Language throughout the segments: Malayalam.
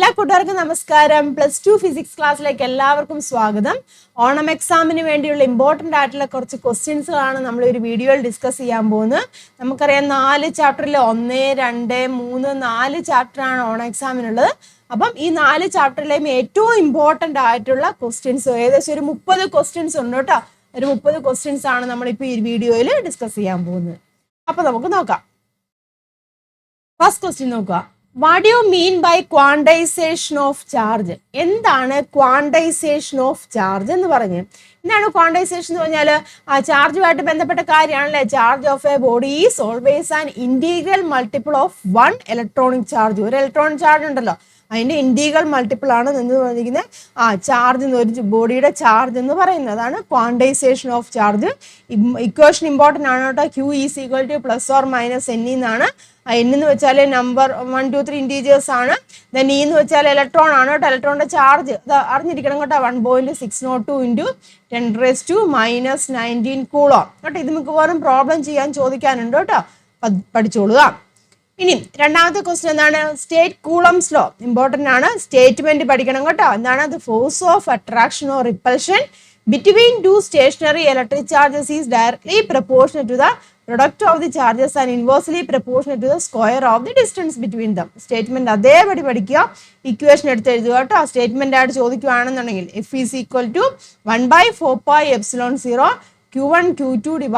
എല്ലാ കൂട്ടുകാർക്കും നമസ്കാരം. +2 ഫിസിക്സ് ക്ലാസ്സിലേക്ക് എല്ലാവർക്കും സ്വാഗതം. ഓണം എക്സാമിന് വേണ്ടിയുള്ള ഇമ്പോർട്ടൻ്റ് ആയിട്ടുള്ള കുറച്ച് ക്വസ്റ്റ്യൻസുകളാണ് നമ്മൾ ഒരു വീഡിയോയിൽ ഡിസ്കസ് ചെയ്യാൻ പോകുന്നത്. നമുക്കറിയാം 4 ചാപ്റ്ററിൽ 1, 2, 3, 4 ചാപ്റ്ററാണ് ഓണം എക്സാമിനുള്ളത്. അപ്പം ഈ 4 ചാപ്റ്ററിലെയും ഏറ്റവും ഇമ്പോർട്ടൻ്റ് ആയിട്ടുള്ള ക്വസ്റ്റ്യൻസ് ഏകദേശം ഒരു 30 ക്വസ്റ്റ്യൻസ് ഉണ്ട് കേട്ടോ. ഒരു 30 ക്വസ്റ്റ്യൻസ് ആണ് നമ്മളിപ്പോൾ ഈ വീഡിയോയിൽ ഡിസ്കസ് ചെയ്യാൻ പോകുന്നത്. അപ്പോൾ നമുക്ക് നോക്കാം. ഫസ്റ്റ് ക്വസ്റ്റ്യൻ നോക്കുക. What do you mean by quantization of charge? എന്താണ് ക്വാണ്ടൈസേഷൻ ഓഫ് ചാർജ് എന്ന് പറഞ്ഞ്? എന്താണ് ക്വാണ്ടൈസേഷൻ എന്ന് പറഞ്ഞാൽ ആ ചാർജുമായിട്ട് ബന്ധപ്പെട്ട കാര്യമാണല്ലേ. Charge of a body is always an integral multiple of 1 electronic charge. ഒരു ഇലക്ട്രോണിക് ചാർജ് ഉണ്ടല്ലോ, അതിന്റെ ഇന്റീഗ്രൽ മൾട്ടിപ്പിൾ ആണ് എന്ന് പറഞ്ഞിരിക്കുന്നത് ചാർജ് എന്ന്, ഒരു ബോഡിയുടെ ചാർജ് എന്ന് പറയുന്നത്. അതാണ് quantisation of charge. Equation important ആണ് കേട്ടോ. Q is equal to +or- n എന്നാണ്. n എന്ന് വെച്ചാൽ നമ്പർ 1, 2, 3 ഇൻറ്റീജേഴ്സ് ആണ്. ദെൻ E എന്ന് വെച്ചാൽ ഇലക്ട്രോൺ ആണ് കേട്ടോ. ഇലക്ട്രോണിന്റെ ചാർജ് അറിഞ്ഞിരിക്കണം കേട്ടോ. 1.602 × 10⁻⁻19 കൂളോം കേട്ടോ. ഇത് മിക്കവാറും പ്രോബ്ലം ചെയ്യാൻ ചോദിക്കാനുണ്ട് കേട്ടോ. പഠിച്ചോളുക. ഇനി രണ്ടാമത്തെ ക്വസ്റ്റ്യൻ എന്താണ്? സ്റ്റേറ്റ് കൂളംസ് ലോ ഇമ്പോർട്ടൻ്റ് ആണ്. സ്റ്റേറ്റ്മെന്റ് പഠിക്കണം കേട്ടോ. എന്താണ്? The force of attraction or repulsion between two stationary electric charges is directly proportional to the product of the charges and inversely proportional to the square of the distance between them. Statement അതേപടി പഠിക്കുക. ഇക്വേഷൻ എടുത്ത് എഴുതുക കേട്ടോ. സ്റ്റേറ്റ്മെന്റ് ആയിട്ട് ചോദിക്കുകയാണെന്നുണ്ടെങ്കിൽ F is equal to 1/4πε0 Q1 Q2 /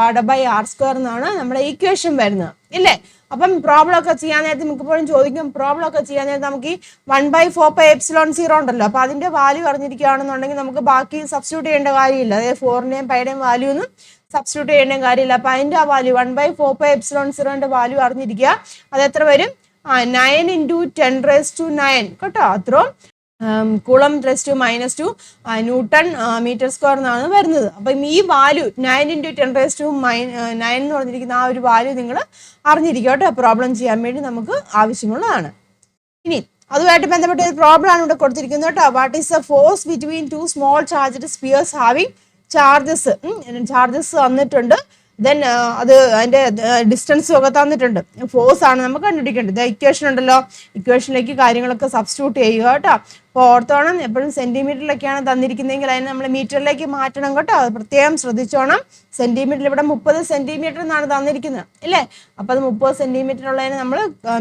R² എന്നാണ് നമ്മുടെ ഇക്വേഷൻ വരുന്നത് ഇല്ലേ. അപ്പം പ്രോബ്ലം ഒക്കെ ചെയ്യാൻ നേരത്തെ മിക്കപ്പോഴും ചോദിക്കും. പ്രോബ്ലം ഒക്കെ ചെയ്യാൻ നേരത്തെ നമുക്ക് ഈ 1/4πε0 ഉണ്ടല്ലോ, അപ്പൊ അതിന്റെ വാല്യൂ അറിഞ്ഞിരിക്കുകയാണെന്നുണ്ടെങ്കിൽ നമുക്ക് ബാക്കി സബ്സ്റ്റിറ്റ്യൂട്ട് ചെയ്യേണ്ട കാര്യമില്ല. അതായത് 4ന്റെയും പൈയുടെയും വാല്യൂ ഒന്നും സബ്സ്റ്റിറ്റ്യൂട്ട് ചെയ്യേണ്ട കാര്യമില്ല. അപ്പൊ അതിന്റെ ആ വാല്യൂ 1/4πε0ന്റെ വാല്യൂ അറിഞ്ഞിരിക്കുക. അത് എത്ര വരും? 9 × 10⁻⁹ കേട്ടോ. അത്രയും കൂളം ⁻², ന്യൂട്ടൺ മീറ്റർ സ്ക്വയർ എന്നാണ് വരുന്നത്. അപ്പം ഈ വാല്യൂ 9 × 10⁻⁹ എന്ന് പറഞ്ഞിരിക്കുന്ന ആ ഒരു വാല്യൂ നിങ്ങൾ അറിഞ്ഞിരിക്കുക കേട്ടോ. പ്രോബ്ലം ചെയ്യാൻ വേണ്ടി നമുക്ക് ആവശ്യമുള്ളതാണ്. ഇനി അതുമായിട്ട് ബന്ധപ്പെട്ട ഒരു പ്രോബ്ലം ആണ് ഇവിടെ കൊടുത്തിരിക്കുന്നത് കേട്ടോ. What is the force between 2 small charged spheres having charges? Charges തന്നിട്ടുണ്ട്. ദെൻ അത് അതിന്റെ ഡിസ്റ്റൻസും ഒക്കെ തന്നിട്ടുണ്ട്. ഫോഴ്സ് ആണ് നമുക്ക് കണ്ടുപിടിക്കേണ്ടത്. ഇക്വേഷൻ ഉണ്ടല്ലോ, ഇക്വേഷനിലേക്ക് കാര്യങ്ങളൊക്കെ സബ്സ്റ്റിറ്റ്യൂട്ട് ചെയ്യുക കേട്ടോ. അപ്പോൾ ഓർത്തോണം, എപ്പോഴും സെന്റിമീറ്ററിലൊക്കെയാണ് തന്നിരിക്കുന്നതെങ്കിൽ അതിനെ നമ്മൾ മീറ്ററിലേക്ക് മാറ്റണം കേട്ടോ. അത് പ്രത്യേകം ശ്രദ്ധിച്ചോണം. സെന്റിമീറ്ററിൽ ഇവിടെ 30 സെന്റിമീറ്റർ എന്നാണ് തന്നിരിക്കുന്നത് ഇല്ലേ. അപ്പോൾ അത് 30 സെന്റിമീറ്റർ ഉള്ളതിനെ നമ്മൾ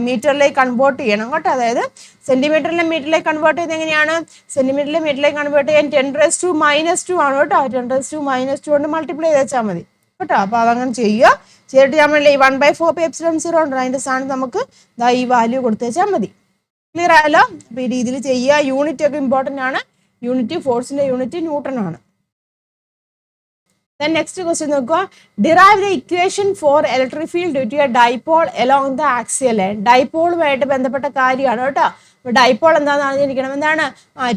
മീറ്ററിലേക്ക് കൺവേർട്ട് ചെയ്യണം കേട്ടോ. അതായത് സെന്റിമീറ്ററിലെ മീറ്ററിലേക്ക് കൺവേർട്ട് ചെയ്ത് എങ്ങനെയാണ്? സെന്റിമീറ്ററിലെ മീറ്ററിലേക്ക് കൺവേർട്ട് ചെയ്യാൻ 10⁻⁻² ആണ് കേട്ടോ. 10⁻² കൊണ്ട് മൾട്ടിപ്ലൈ ചെയ്ത് വെച്ചാൽ മതി കേട്ടോ. അപ്പൊ അതങ്ങനെ ചെയ്യുക. ചെയ്തിട്ട് നമ്മളെ ഈ 1/4πε0 ഉണ്ട്, അതിന്റെ സ്ഥാനത്ത് നമുക്ക് ഈ വാല്യൂ കൊടുത്തു വെച്ചാൽ മതി. ക്ലിയർ ആയല്ലോ? അപ്പൊ ഈ രീതിയിൽ ചെയ്യുക. യൂണിറ്റ് ഒക്കെ ഇമ്പോർട്ടൻ്റ് ആണ്. യൂണിറ്റ്, ഫോഴ്സിന്റെ യൂണിറ്റ് ന്യൂട്ടൺ ആണ്. Then next question നോക്കുക. Derive the equation for electric field due to a dipole along the axial line. ഡൈപോളുമായിട്ട് ബന്ധപ്പെട്ട കാര്യമാണ് കേട്ടോ. ഡൈപോൾ എന്താണെന്ന് അറിഞ്ഞിരിക്കണം. എന്താണ്?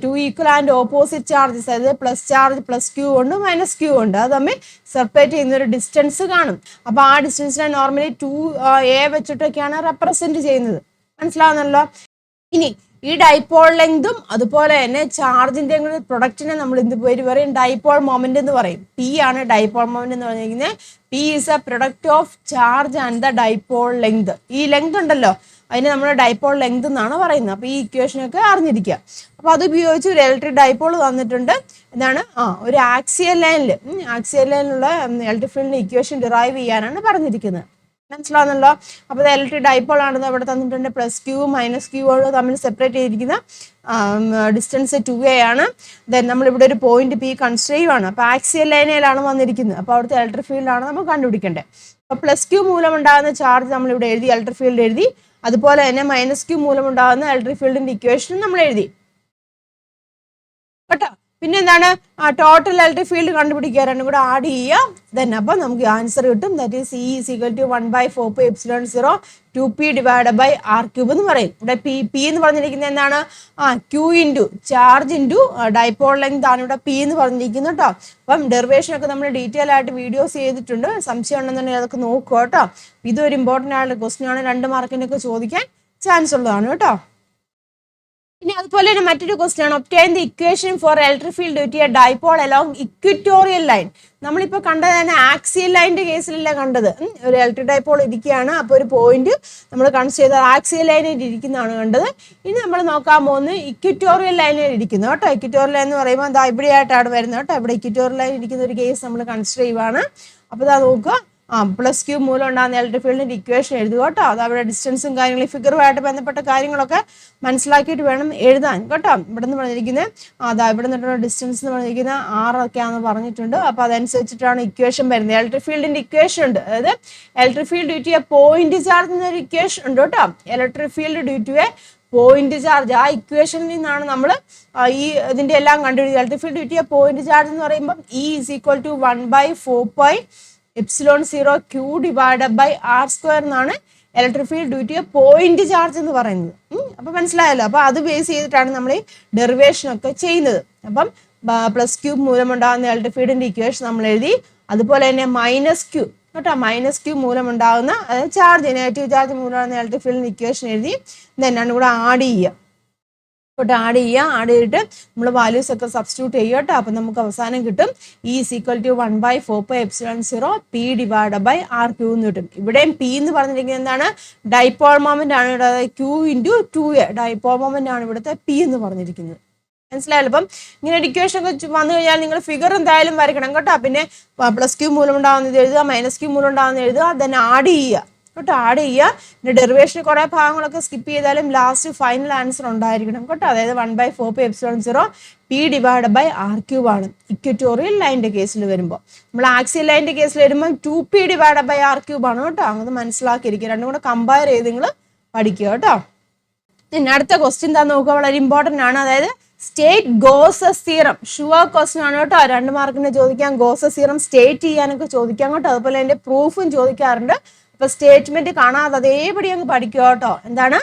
2 ഈക്വൽ ആൻഡ് ഓപ്പോസിറ്റ് ചാർജസ്, അതായത് പ്ലസ് ചാർജ് +Q ഉണ്ട് -Q ഉണ്ട്. അത് തമ്മിൽ സെപ്പറേറ്റ് ചെയ്യുന്ന ഒരു ഡിസ്റ്റൻസ് കാണും. അപ്പൊ ആ ഡിസ്റ്റൻസിനെ നോർമലി 2a വെച്ചിട്ടൊക്കെയാണ് റെപ്രസെന്റ് ചെയ്യുന്നത്. മനസ്സിലാവുന്നല്ലോ? ഇനി ഈ ഡൈപോൾ ലെങ്തും അതുപോലെ തന്നെ ചാർജിന്റെ പ്രൊഡക്റ്റിനെ നമ്മൾ എന്ത് പേര് പറയും? ഡൈപോൾ മൊമെന്റ് എന്ന് പറയും. P ആണ് ഡൈപോൾ മൊമെന്റ് എന്ന് പറഞ്ഞിരിക്കുന്നത്. P is A product of charge and the dipole length. ഈ ലെങ്ത് ഉണ്ടല്ലോ, അതിന് നമ്മൾ ഡൈപോൾ ലെങ്ത് എന്നാണ് പറയുന്നത്. അപ്പൊ ഈ ഇക്വേഷനൊക്കെ അറിഞ്ഞിരിക്കുക. അപ്പൊ അത് ഉപയോഗിച്ച് ഒരു ഇലക്ട്രിക് ഡൈപോൾ തന്നിട്ടുണ്ട്. എന്താണ്? ഒരു ആക്സിയൽ ലൈനിലുള്ള ഇലക്ട്രിക് ഫീൽഡിന്റെ ഇക്വേഷൻ ഡിറൈവ് ചെയ്യാനാണ് പറഞ്ഞിരിക്കുന്നത്. മനസ്സിലാവുന്നല്ലോ? അപ്പോൾ ഇലക്ട്രിക് ഡൈപോൾ ആണെന്ന് അവിടെ തന്നിട്ടുണ്ട്. +Q -Q തമ്മിൽ സെപ്പറേറ്റ് ചെയ്തിരിക്കുന്ന ഡിസ്റ്റൻസ് 2a ആണ്. ദെൻ നമ്മളിവിടെ ഒരു പോയിന്റ് P കൺസിഡർ ചെയ്യുവാണ്. അപ്പോൾ ആക്സിയൽ ലൈനിലാണ് വന്നിരിക്കുന്നത്. അപ്പോൾ അവിടുത്തെ ഇലക്ട്രിക് ഫീൽഡാണ് നമ്മൾ കണ്ടുപിടിക്കേണ്ടത്. അപ്പോൾ +Q മൂലം ഉണ്ടാകുന്ന ചാർജ് നമ്മളിവിടെ എഴുതി, ഇലക്ട്രിക് ഫീൽഡ് എഴുതി. അതുപോലെ തന്നെ -Q മൂലം ഉണ്ടാകുന്ന ഇലക്ട്രിക് ഫീൽഡിന്റെ ഇക്വേഷൻ നമ്മൾ എഴുതി കേട്ടോ. പിന്നെ എന്താണ്? ടോട്ടൽ ഇലക്ട്രിക് ഫീൽഡ് കണ്ടുപിടിക്കുക, രണ്ടും കൂടെ ആഡ് ചെയ്യുക. ദെൻ അപ്പം നമുക്ക് ആൻസർ കിട്ടും. That is E is equal to 1/4πε0 2p / R³ എന്ന് പറയും. ഇവിടെ P എന്ന് പറഞ്ഞിരിക്കുന്നത് എന്താണ്? Q × ചാർജ് × ഡൈപോൾ ലെങ്ത് ആണ് ഇവിടെ P എന്ന് പറഞ്ഞിരിക്കുന്നത് കേട്ടോ. അപ്പം ഡെറിവേഷൻ ഒക്കെ നമ്മൾ ഡീറ്റെയിൽ ആയിട്ട് വീഡിയോസ് ചെയ്തിട്ടുണ്ട്. സംശയം ഉണ്ടെന്നുണ്ടെങ്കിൽ അതൊക്കെ നോക്കുക കേട്ടോ. ഇതൊരു ഇമ്പോർട്ടൻ്റ് ആയിട്ടുള്ള ക്വസ്റ്റ്യൻ ആണ്. 2 മാർക്കിനൊക്കെ ചോദിക്കാൻ ചാൻസ് ഉള്ളതാണ് കേട്ടോ. ഇനി അത് അതുപോലെ തന്നെ മറ്റൊരു ക്വസ്റ്റ്യൻ ആണ് obtain the equation for electric field due to a dipole along equatorial line. നമ്മളിപ്പോൾ കണ്ടത് തന്നെ ആക്സിയൽ ലൈനിന്റെ കേസിലല്ല കണ്ടത്. ഒരു ഇലക്ട്രിക് ഡൈപോൾ ഇരിക്കുകയാണ്, അപ്പോൾ ഒരു പോയിന്റ് നമ്മൾ കൺസിഡർ ചെയ്ത ആക്സിയൽ ലൈനിൽ ഇരിക്കുന്നതാണ് കണ്ടത്. ഇനി നമ്മൾ നോക്കാൻ പോകുന്നത് ഇക്വിറ്റോറിയൽ ലൈനിൽ ഇരിക്കുന്നു കേട്ടോ. ഇക്വിറ്റോറിയൽ ലൈൻ എന്ന് പറയുമ്പോൾ എന്താ ഇവിടെയായിട്ടാണ് വരുന്നത് കേട്ടോ. ഇവിടെ ഇക്വിറ്റോറിയൽ ലൈൻ ഇരിക്കുന്ന ഒരു കേസ് നമ്മൾ കൺസിഡർ ചെയ്യുവാണ്. അപ്പോൾ ഇതാ നോക്കുക, പ്ലസ് ക്യൂ മൂലം ഉണ്ടാകുന്ന ഇലക്ട്രിക് ഫീൽഡിന്റെ ഇക്വേഷൻ എഴുതുക കേട്ടോ. അത് അവിടെ ഡിസ്റ്റൻസും കാര്യങ്ങളും ഫിഗറുമായിട്ട് ബന്ധപ്പെട്ട കാര്യങ്ങളൊക്കെ മനസ്സിലാക്കിയിട്ട് വേണം എഴുതാൻ കേട്ടോ. ഇവിടെ നിന്ന് പറഞ്ഞിരിക്കുന്നത് അതാ ഇവിടെ നിന്നിട്ടുള്ള ഡിസ്റ്റൻസ് എന്ന് പറഞ്ഞിരിക്കുന്നത് 6 ഒക്കെയാണെന്ന് പറഞ്ഞിട്ടുണ്ട്. അപ്പോൾ അതനുസരിച്ചിട്ടാണ് ഇക്വേഷൻ വരുന്നത്. ഇലക്ട്രിക് ഫീൽഡിന്റെ ഇക്വേഷൻ ഉണ്ട്, അതായത് electric field due to a point charge എന്നൊരു ഇക്വേഷൻ ഉണ്ട് കേട്ടോ. Electric field due to a point charge, ആ ഇക്വേഷനിൽ നിന്നാണ് നമ്മൾ ഈ ഇതിന്റെ എല്ലാം കണ്ടുപിടിക്കുക. Electric field due to a point charge എന്ന് പറയുമ്പോൾ E = 1/4πε0 Q divided by r² എന്നാണ് electric field due to a point charge എന്ന് പറയുന്നത്. അപ്പം മനസ്സിലായല്ലോ. അപ്പോൾ അത് ബേസ് ചെയ്തിട്ടാണ് നമ്മൾ ഈ ഡെറിവേഷൻ ഒക്കെ ചെയ്യുന്നത്. അപ്പം പ്ലസ് ക്യൂ മൂലമുണ്ടാകുന്ന ഇലക്ട്രിക് ഫീൽഡിന്റെ ഇക്വേഷൻ നമ്മൾ എഴുതി. അതുപോലെ തന്നെ മൈനസ് ക്യൂ കേട്ടോ, മൈനസ് ക്യൂ മൂലമുണ്ടാകുന്ന ചാർജ്, നെഗറ്റീവ് ചാർജ് മൂലമാണ് ഇലക്ട്രിക് ഫീൽഡിന്റെ ഇക്വേഷൻ എഴുതി. രണ്ടും കൂടെ ആഡ് ചെയ്യുക. ആഡ് ചെയ്തിട്ട് നമ്മൾ വാല്യൂസ് ഒക്കെ സബ്സ്റ്റിറ്റ്യൂട്ട് ചെയ്യുക കേട്ടോ. അപ്പം നമുക്ക് അവസാനം കിട്ടും E = 1/4πε0 P divided by r³ എന്ന് കിട്ടും. ഇവിടെയും P എന്ന് പറഞ്ഞിരിക്കുന്നത് എന്താണ്, ഡൈപോൾ മൊമെന്റ് ആണ്. അതായത് Q × 2a ഡൈപോൾ മൊമെന്റ് ആണ് ഇവിടുത്തെ P എന്ന് പറഞ്ഞിരിക്കുന്നത്. മനസ്സിലായല്ലോ. അപ്പം ഇങ്ങനെ ഇക്വേഷൻ ഒക്കെ വന്നു കഴിഞ്ഞാൽ നിങ്ങൾ ഫിഗർ എന്തായാലും വരയ്ക്കണം കേട്ടോ. പിന്നെ പ്ലസ് ക്യൂ മൂലം ഉണ്ടാകുന്നത് എഴുതുക, മൈനസ് ക്യൂ മൂലം ഉണ്ടാകുന്നത് എഴുതുക, then ആഡ് ചെയ്യുക കേട്ടോ. ആഡ് ചെയ്യുക. പിന്നെ ഡെറിവേഷൻ കുറേ ഭാഗങ്ങളൊക്കെ സ്കിപ്പ് ചെയ്താലും ലാസ്റ്റ് ഫൈനൽ ആൻസർ ഉണ്ടായിരിക്കണം കേട്ടോ. അതായത് 1/4πε0 P ഡിവൈഡഡ് ബൈ r³ ആണ് ഇക്വറ്റോറിയൽ ലൈനിന്റെ കേസിൽ വരുമ്പോൾ. നമ്മൾ ആക്സിയൽ ലൈനിന്റെ കേസിൽ വരുമ്പോൾ 2P ഡിവൈഡഡ് ബൈ r³ ആണ് കേട്ടോ. അത് മനസ്സിലാക്കിയിരിക്കുക. രണ്ടും കൂടെ കമ്പയർ ചെയ്ത് നിങ്ങൾ പഠിക്കുക കേട്ടോ. പിന്നെ അടുത്ത ക്വസ്റ്റ്യൻ എന്താ നോക്കുക, വളരെ ഇമ്പോർട്ടൻ്റ് ആണ്. അതായത് state Gauss's theorem. Sure question ആണ് കേട്ടോ. 2 മാർക്കിന് ചോദിക്കാം. ഗോസസ് തിയറം സ്റ്റേറ്റ് ചെയ്യാനൊക്കെ ചോദിക്കാം കേട്ടോ. അതുപോലെ അതിന്റെ പ്രൂഫും ചോദിക്കാറുണ്ട്. അപ്പൊ സ്റ്റേറ്റ്മെന്റ് കാണാതെ അതേപടി അങ്ങ് പഠിക്കുക കേട്ടോ. എന്താണ്,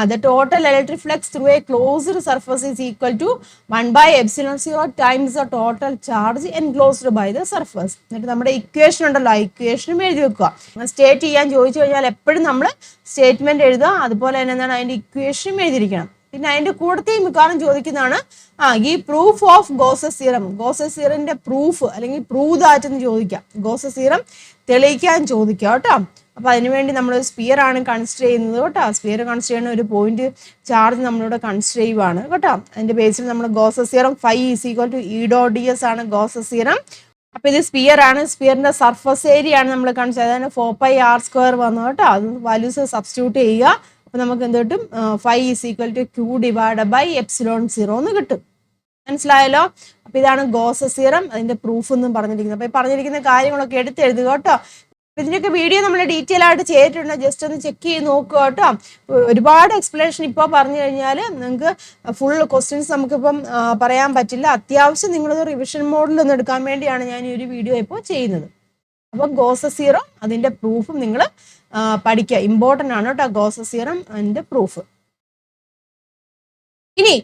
the total electric flux through a closed surface is equal to 1/ε0 times the total charge enclosed by the surface. എന്നിട്ട് നമ്മുടെ ഇക്വേഷൻ ഉണ്ടല്ലോ, ആ ഇക്വേഷനും എഴുതി വെക്കുക. സ്റ്റേറ്റ് ചെയ്യാൻ ചോദിച്ചു കഴിഞ്ഞാൽ എപ്പോഴും നമ്മൾ സ്റ്റേറ്റ്മെന്റ് എഴുതുക. അതുപോലെ തന്നെ എന്താണ്, അതിന്റെ ഇക്വേഷനും എഴുതിയിരിക്കണം. പിന്നെ അതിന്റെ കൂടത്തെയും മിക്കവാറും ചോദിക്കുന്നതാണ് ഈ proof of Gauss's theorem. Gauss's തിയറിന്റെ പ്രൂഫ് അല്ലെങ്കിൽ പ്രൂവ് ദാറ്റ് എന്ന് ചോദിക്കാം. ഗോസസ് തിയറം തെളിയിക്കാൻ ചോദിക്കാം കേട്ടോ. അപ്പൊ അതിനുവേണ്ടി നമ്മൾ സ്പിയർ ആണ് കൺസിഡർ ചെയ്യുന്നത് കേട്ടോ. സ്പിയർ കൺസിഡർ ചെയ്യുന്ന ഒരു പോയിന്റ് ചാർജ് നമ്മളിവിടെ കൺസിഡർ ചെയ്യുവാണ് കേട്ടോ. അതിന്റെ ബേസിൽ നമ്മൾ ഗോസസ് തിയറം φ = E.ds ആണ് ഗോസസ് തിയറം. അപ്പൊ ഇത് സ്പിയർ ആണ്. സ്പിയറിന്റെ സർഫസ് ഏരിയ ആണ് നമ്മൾ കൺസിഡർ ചെയ്തത്. 4πr² വന്നു കേട്ടോ. അത് വാല്യൂസ് സബ്സ്റ്റിറ്റ്യൂട്ട് ചെയ്യുക. അപ്പൊ നമുക്ക് എന്ത് കിട്ടും, φ = Q ഡിവൈഡഡ് ബൈ ε0 എന്ന് കിട്ടും. മനസ്സിലായല്ലോ. അപ്പൊ ഇതാണ് ഗോസസ് തിയറം, അതിന്റെ പ്രൂഫ് എന്നും പറഞ്ഞിരിക്കുന്നത്. അപ്പൊ ഈ പറഞ്ഞിരിക്കുന്ന കാര്യങ്ങളൊക്കെ എടുത്തെഴുതുക കേട്ടോ. ഇതിന്റെയൊക്കെ വീഡിയോ നമ്മൾ ഡീറ്റെയിൽ ആയിട്ട് ചെയ്തിട്ടുണ്ട്. ജസ്റ്റ് ഒന്ന് ചെക്ക് ചെയ്ത് നോക്കുക കേട്ടോ. ഒരുപാട് എക്സ്പ്ലനേഷൻ ഇപ്പോൾ പറഞ്ഞു കഴിഞ്ഞാൽ നിങ്ങൾക്ക് ഫുൾ ക്വസ്റ്റ്യൻസ് നമുക്കിപ്പം പറയാൻ പറ്റില്ല. അത്യാവശ്യം നിങ്ങളത് റിവിഷൻ മോഡിൽ ഒന്ന് എടുക്കാൻ വേണ്ടിയാണ് ഞാൻ ഈ ഒരു വീഡിയോ ഇപ്പോൾ ചെയ്യുന്നത്. അപ്പം ഗോസസ് തിയറം അതിന്റെ പ്രൂഫും നിങ്ങൾ പഠിക്കുക. ഇമ്പോർട്ടൻ്റ് ആണ് കേട്ടോ ഗോസസ് തിയറം അതിന്റെ പ്രൂഫ്. ഇനി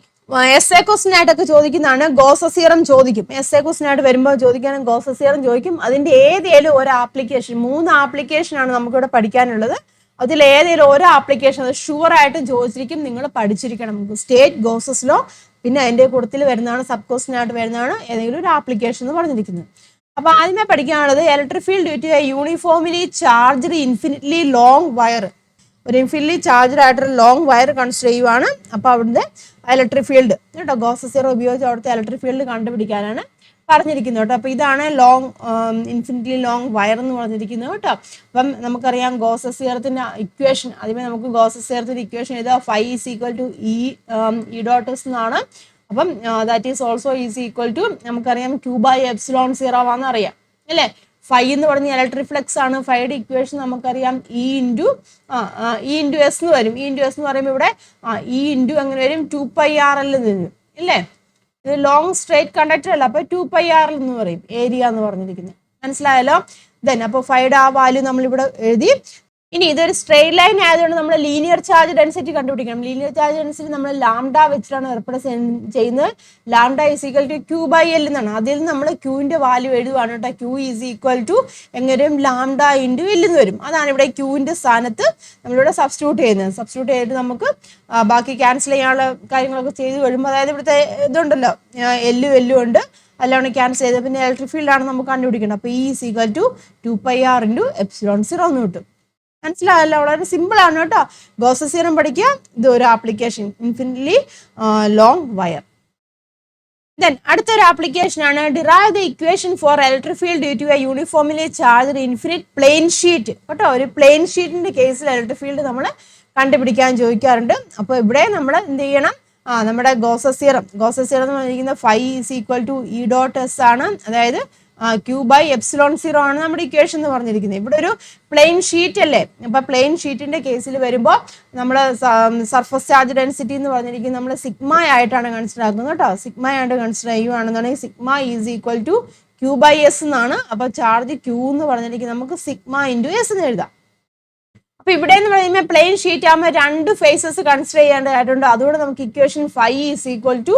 എസ് എ ക്വസ്റ്റ്യൻ ആയിട്ടൊക്കെ ചോദിക്കുന്നതാണ്. ഗോസസ് തിയറം ചോദിക്കും. എസ് എ ക്വസ്റ്റ്യൻ ആയിട്ട് വരുമ്പോൾ ചോദിക്കാനും ഗോസസ് തിയറം ചോദിക്കും. അതിന്റെ ഏതേലും ഒരു ആപ്ലിക്കേഷൻ, 3 ആപ്ലിക്കേഷൻ ആണ് നമുക്കിവിടെ പഠിക്കാനുള്ളത്. അതിൽ ഏതെങ്കിലും ഒരു ആപ്ലിക്കേഷൻ അത് ഷുവർ ആയിട്ടും ചോദിച്ചിരിക്കും, നിങ്ങൾ പഠിച്ചിരിക്കണം. സ്റ്റേറ്റ് ഗോസസ് ലോ, പിന്നെ അതിന്റെ കൂട്ടത്തിൽ വരുന്നതാണ് സബ് ക്വസ്റ്റ്യൻ ആയിട്ട് വരുന്നതാണ് ഏതെങ്കിലും ഒരു ആപ്ലിക്കേഷൻ എന്ന് പറഞ്ഞിരിക്കുന്നത്. അപ്പൊ ആദ്യമേ പഠിക്കാനുള്ളത് electric field due to a uniformly charged infinitely long wire. ഒരു ഇൻഫിനിറ്റ്ലി ചാർജ്ഡ് ആയിട്ടൊരു ലോങ് വയർ കൺസിഡർ ചെയ്യുവാണ്. അപ്പൊ അവിടുത്തെ ഇലക്ട്രിക് ഫീൽഡ് കേട്ടോ, ഗോസസ് തിയറം ഉപയോഗിച്ച് അവിടുത്തെ ഇലക്ട്രിക് ഫീൽഡ് കണ്ടുപിടിക്കാനാണ് പറഞ്ഞിരിക്കുന്നത് കേട്ടോ. അപ്പൊ ഇതാണ് ലോങ് ഇൻഫിനിറ്റ്ലി ലോങ് വയർ എന്ന് പറഞ്ഞിരിക്കുന്നത് കേട്ടോ. അപ്പം നമുക്കറിയാം ഗോസസ് തിയറത്തിന്റെ ഇക്വേഷൻ. ആദ്യമേ നമുക്ക് ഗോസസ് തിയറത്തിന്റെ ഇക്വേഷൻ എഴുതാം. φ = E.ds എന്നാണ്. അപ്പം that is also equal to നമുക്കറിയാം Q/ε0 ആണെന്ന് അറിയാം അല്ലേ. φ എന്ന് പറഞ്ഞ ഇലക്ട്രിക് ഫ്ലക്സ് ആണ്. ഫൈയുടെ ഇക്വേഷൻ നമുക്കറിയാം E × S എന്ന് വരും. E × S എന്ന് പറയുമ്പോൾ ഇവിടെ E × അങ്ങനെ വരും 2πr നിന്ന് ഇല്ലേ. ഇത് ലോങ് സ്ട്രേറ്റ് കണ്ടക്ടർ അല്ല, അപ്പൊ 2πr എന്ന് പറയും ഏരിയ എന്ന് പറഞ്ഞിരിക്കുന്നത്. മനസ്സിലായല്ലോ. ദെൻ അപ്പോൾ ഫൈയുടെ ആ വാല്യൂ നമ്മളിവിടെ എഴുതി. ഇനി ഇതൊരു സ്ട്രെയിറ്റ് ലൈൻ ആയതുകൊണ്ട് നമ്മൾ ലീനിയർ ചാർജ് ഡെൻസിറ്റി കണ്ടുപിടിക്കണം. ലീനിയർ ചാർജ് ഡെൻസിറ്റി നമ്മൾ ലാംഡ വെച്ചിട്ടാണ് റെപ്രസെന്റ് ചെയ്യുന്നത്. Lambda is equal to Q by L എന്നാണ്. അതിൽ നമ്മൾ ക്യൂവിന്റെ വാല്യൂ എഴുതുവാണ് കേട്ടോ. ക്യൂ ഈസ് ഈക്വൽ ടു എങ്ങനെയും ലാംഡ ഇൻറ്റു എൽ എന്ന് വരും. അതാണ് ഇവിടെ ക്യൂവിന്റെ സ്ഥാനത്ത് നമ്മളിവിടെ സബ്സ്റ്റിറ്റ്യൂട്ട് ചെയ്യുന്നത്. സബ്സ്റ്റിറ്റ്യൂട്ട് ചെയ്തിട്ട് നമുക്ക് ബാക്കി ക്യാൻസൽ ചെയ്യാനുള്ള കാര്യങ്ങളൊക്കെ ചെയ്ത് വരുമ്പോൾ, അതായത് ഇവിടുത്തെ ഇതുണ്ടല്ലോ എല്ലും ഉണ്ട്, അല്ലാണ്ട് ക്യാൻസൽ ചെയ്ത് പിന്നെ ഇലക്ട്രിക് ഫീൽഡാണ് നമുക്ക് കണ്ടുപിടിക്കണം. അപ്പോൾ E is equal to 2πr into epsilon 0 എന്ന് കിട്ടും. മനസ്സിലായല്ലോ? വളരെ സിമ്പിൾ ആണ് കേട്ടോ. ഗോസസ് തിയറം പഠിക്കുക. ഇത് ഒരു application, infinitely long wire. Then അടുത്തൊരു ആപ്ലിക്കേഷൻ ആണ് derive the equation for electric field due to a uniformly charged infinite plane sheet കേട്ടോ. ഒരു പ്ലെയിൻ ഷീറ്റിന്റെ കേസിൽ ഇലക്ട്രിക് ഫീൽഡ് നമ്മൾ കണ്ടുപിടിക്കാൻ ചോദിക്കാറുണ്ട്. അപ്പോൾ ഇവിടെ നമ്മൾ എന്ത് ചെയ്യണം? നമ്മുടെ ഗോസസ് തിയറം എന്ന് പറഞ്ഞിരിക്കുന്നത് phi is equal to E dot S ആണ്. അതായത് ക്യൂ ബൈ എപ്സിലോൺ 0 ആണ് നമ്മുടെ ഇക്വേഷൻ എന്ന് പറഞ്ഞിരിക്കുന്നത്. ഇവിടെ ഒരു പ്ലെയിൻ ഷീറ്റ് അല്ലേ? അപ്പൊ പ്ലെയിൻ ഷീറ്റിന്റെ കേസിൽ വരുമ്പോൾ നമ്മൾ സർഫസ് ചാർജ് ഡെൻസിറ്റി എന്ന് പറഞ്ഞിരിക്കുന്നത് നമ്മൾ സിഗ്മ ആയിട്ടാണ് കൺസിഡർ ആക്കുന്നത് കേട്ടോ. സിഗ്മ ആയിട്ട് കൺസിഡർ ചെയ്യുകയാണെന്നുണ്ടെങ്കിൽ sigma is equal to Q by S എന്നാണ്. അപ്പൊ ചാർജ് ക്യൂ എന്ന് പറഞ്ഞിരിക്കുന്നത് നമുക്ക് സിഗ്മ ഇൻറ്റു എസ് എന്ന് എഴുതാം. അപ്പൊ ഇവിടെ എന്ന് പറയുമ്പോൾ പ്ലെയിൻ ഷീറ്റ് ആകുമ്പോൾ 2 ഫേസസ് കൺസിഡർ ചെയ്യേണ്ടതായിട്ടുണ്ട്. അതുകൊണ്ട് നമുക്ക് equation phi is equal to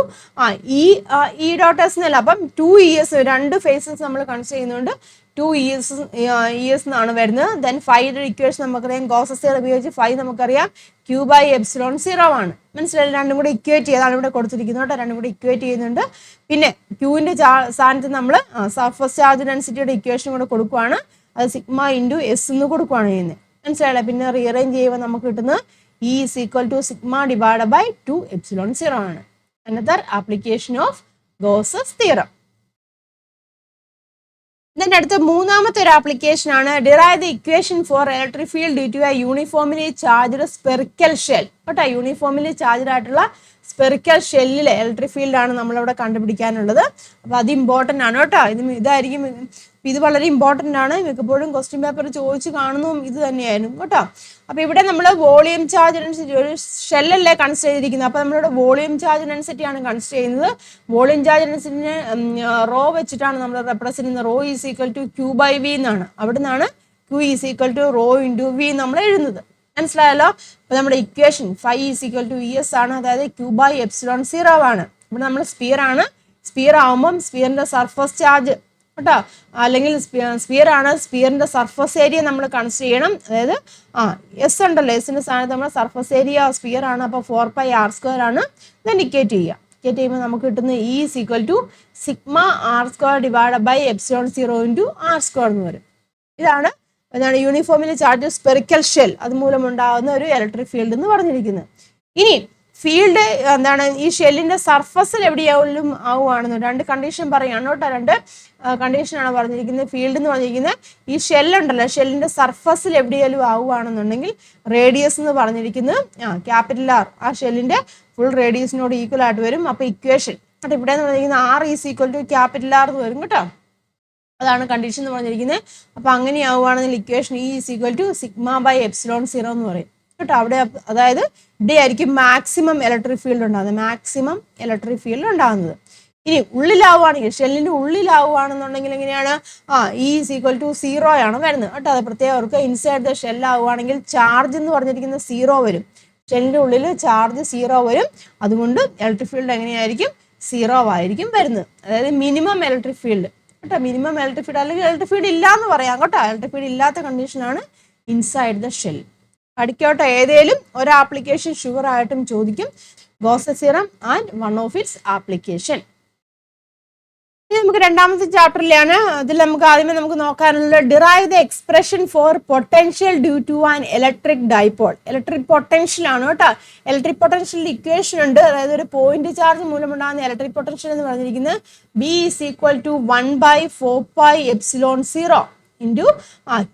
E dot S എന്നല്ല, അപ്പം 2es 2 ഫേസസ് നമ്മൾ കൺസിഡർ ചെയ്യുന്നുണ്ട്. 2es എന്നാണ് വരുന്നത്. ദെൻ ഫൈയുടെ ഇക്വേഷൻ നമുക്കറിയാം, ഗോസസ് തിയറം ഉപയോഗിച്ച് ഫൈ നമുക്കറിയാം ക്യൂ ബൈ എപ്സിലോൺ 0 ആണ്. മനസ്സിലായി? രണ്ടും കൂടെ ഇക്വേറ്റ് ചെയ്താണ് ഇവിടെ കൊടുത്തിരിക്കുന്നത് കേട്ടോ. രണ്ടും കൂടെ ഇക്വേറ്റ് ചെയ്യുന്നുണ്ട്. പിന്നെ ക്യൂവിന്റെ സ്ഥാനത്ത് നമ്മൾ സർഫസ് ചാർജ് ഡെൻസിറ്റിയുടെ ഇക്വേഷൻ കൂടെ കൊടുക്കുവാണ്. അത് സിഗ്മ ഇൻറ്റു എസ് എന്ന് കൊടുക്കുവാണ് ചെയ്യുന്നത്. മനസ്സിലായില്ല? പിന്നെ റീഅറേഞ്ച് ചെയ്യുമ്പോൾ നമുക്ക് കിട്ടുന്നത് E is equal to sigma divide by 2 epsilon 0 ആണ്. Another application of Gauss's theorem. ഇതിന്റെ അടുത്ത മൂന്നാമത്തെ ഒരു ആപ്ലിക്കേഷൻ ആണ് derive the equation for electric field due to a uniformly charged spherical shell കേട്ടോ. യൂണിഫോംലി ചാർജ്ഡ് ആയിട്ടുള്ള സ്പെറിക്കൽ ഷെല്ലിലെ ഇലക്ട്രിക് ഫീൽഡ് ആണ് നമ്മളിവിടെ കണ്ടുപിടിക്കാനുള്ളത്. അപ്പോൾ അത് ഇമ്പോർട്ടൻ്റ് ആണ് കേട്ടോ. ഇതായിരിക്കും, ഇത് വളരെ ഇമ്പോർട്ടൻ്റ് ആണ്. മിക്കപ്പോഴും ക്വസ്റ്റ്യൻ പേപ്പർ ചോദിച്ച് കാണുന്നതും ഇത് തന്നെയായിരുന്നു കേട്ടോ. അപ്പോൾ ഇവിടെ നമ്മൾ വോളിയം ചാർജ് ഡെൻസിറ്റി ഒരു ഷെല്ലല്ലേ കൺസിഡർ ചെയ്തിരിക്കുന്നത്. അപ്പോൾ നമ്മളിവിടെ വോളിയം ചാർജ് ഡെൻസിറ്റി ആണ് കൺസിഡർ ചെയ്യുന്നത്. വോളിയം ചാർജ് ഡെൻസിറ്റിനെ റോ വെച്ചിട്ടാണ് നമ്മൾ റെപ്രസെന്റ് ചെയ്യുന്നത്. Rho is equal to Q by V എന്നാണ്. അവിടെ നിന്നാണ് Q is equal to rho into V നമ്മൾ എഴുതുന്നത്. മനസ്സിലായല്ലോ? അപ്പോൾ നമ്മുടെ equation phi is equal to ES ആണ്. അതായത് ക്യൂ ബൈ എപ്സിലോൺ 0 ആണ്. ഇവിടെ നമ്മൾ സ്പിയർ ആണ്. സ്പിയർ ആകുമ്പം സ്പിയറിന്റെ സർഫസ് ചാർജ് കേട്ടോ, അല്ലെങ്കിൽ സ്പിയർ ആണ്. സ്പിയറിന്റെ സർഫസ് ഏരിയ നമ്മൾ കൺസിഡർ ചെയ്യണം. അതായത് എസ് ഉണ്ടല്ലോ, എസിന്റെ സ്ഥാനത്ത് നമ്മൾ സർഫസ് ഏരിയ സ്പിയർ ആണ്. അപ്പോൾ 4πr² ആണ്. ഇത് ഇക്വേറ്റ് ചെയ്യുക. ഇക്വേറ്റ് ചെയ്യുമ്പോൾ നമുക്ക് കിട്ടുന്ന E is equal to sigma r² divide by epsilon 0 into r² എന്ന് വരും. ഇതാണ് യൂണിഫോമിലി ചാർജ് സ്പെറിക്കൽ ഷെൽ അതുമൂലം ഉണ്ടാകുന്ന ഒരു ഇലക്ട്രിക് ഫീൽഡ് എന്ന് പറഞ്ഞിരിക്കുന്നത്. ഇനി ഫീൽഡ് എന്താണ്? ഈ ഷെല്ലിന്റെ സർഫസിൽ എവിടെയായാലും ആവുകയാണെന്ന് 2 കണ്ടീഷൻ പറയാണ് കേട്ടോ. 2 കണ്ടീഷനാണ് പറഞ്ഞിരിക്കുന്നത്. ഫീൽഡ് എന്ന് പറഞ്ഞിരിക്കുന്നത് ഈ ഷെല്ലുണ്ടല്ലോ, ഷെല്ലിന്റെ സർഫസിൽ എവിടെയാലും ആവുകയാണെന്നുണ്ടെങ്കിൽ റേഡിയസ് എന്ന് പറഞ്ഞിരിക്കുന്നത് ക്യാപിറ്റൽ R ആ ഷെല്ലിന്റെ ഫുൾ റേഡിയസിനോട് ഈക്വൽ ആയിട്ട് വരും. അപ്പോൾ ഇക്വേഷൻ ഇവിടെ എന്ന് പറഞ്ഞിരിക്കുന്നത് R is equal to capital R എന്ന് വരും കേട്ടോ. അതാണ് കണ്ടീഷൻ എന്ന് പറഞ്ഞിരിക്കുന്നത്. അപ്പോൾ അങ്ങനെയാവുകയാണെങ്കിൽ equation E is equal to sigma by epsilon 0 എന്ന് പറയും കേട്ടോ. അവിടെ അതായത് ഇവിടെ ആയിരിക്കും മാക്സിമം ഇലക്ട്രിക് ഫീൽഡ് ഉണ്ടാകുന്നത്. മാക്സിമം ഇലക്ട്രിക് ഫീൽഡ് ഉണ്ടാകുന്നത്. ഇനി ഉള്ളിലാവുകയാണെങ്കിൽ, ഷെല്ലിന്റെ ഉള്ളിലാവുകയാണെന്നുണ്ടെങ്കിൽ എങ്ങനെയാണ്? E ഈസ് ഈക്വൽ ടു 0 ആണ് വരുന്നത് കേട്ടോ. അത് പ്രത്യേകം അവർക്ക് ഇൻസൈഡ് ദ ഷെല്ലാവുകയാണെങ്കിൽ ചാർജ് എന്ന് പറഞ്ഞിരിക്കുന്നത് 0 വരും. ഷെല്ലിന്റെ ഉള്ളിൽ ചാർജ് 0 വരും. അതുകൊണ്ട് ഇലക്ട്രിക് ഫീൽഡ് എങ്ങനെയായിരിക്കും? 0 ആയിരിക്കും വരുന്നത്. അതായത് മിനിമം ഇലക്ട്രിക് ഫീൽഡ് കേട്ടോ. മിനിമം ഇലക്ട്രിക് ഫീൽഡ് അല്ലെങ്കിൽ ഇലക്ട്രിക് ഫീൽഡ് ഇല്ല എന്ന് പറയാം കേട്ടോ. ഇലക്ട്രിക് ഫീൽഡ് ഇല്ലാത്ത കണ്ടീഷനാണ് ഇൻസൈഡ് ദ ഷെൽ. പഠിക്കോട്ടെ, ഏതേലും ഒരു ആപ്ലിക്കേഷൻ ഷുവർ ആയിട്ടും ചോദിക്കും. Gauss's theorem and one of its application. ഇനി നമുക്ക് രണ്ടാമത്തെ ചാപ്റ്ററിലാണ്. അതിൽ നമുക്ക് ആദ്യമേ നമുക്ക് നോക്കാനുള്ളത് derive the expression for potential due to an electric dipole. Electric potential ആണ് കേട്ടോ. ഇലക്ട്രിക് പൊട്ടൻഷ്യലിന്റെ ഇക്വേഷൻ ഉണ്ട്. അതായത് ഒരു പോയിന്റ് ചാർജ് മൂലമുണ്ടാകുന്ന ഇലക്ട്രിക് പൊട്ടൻഷ്യൽ എന്ന് പറഞ്ഞിരിക്കുന്നത് B is equal to 1/4πε0 into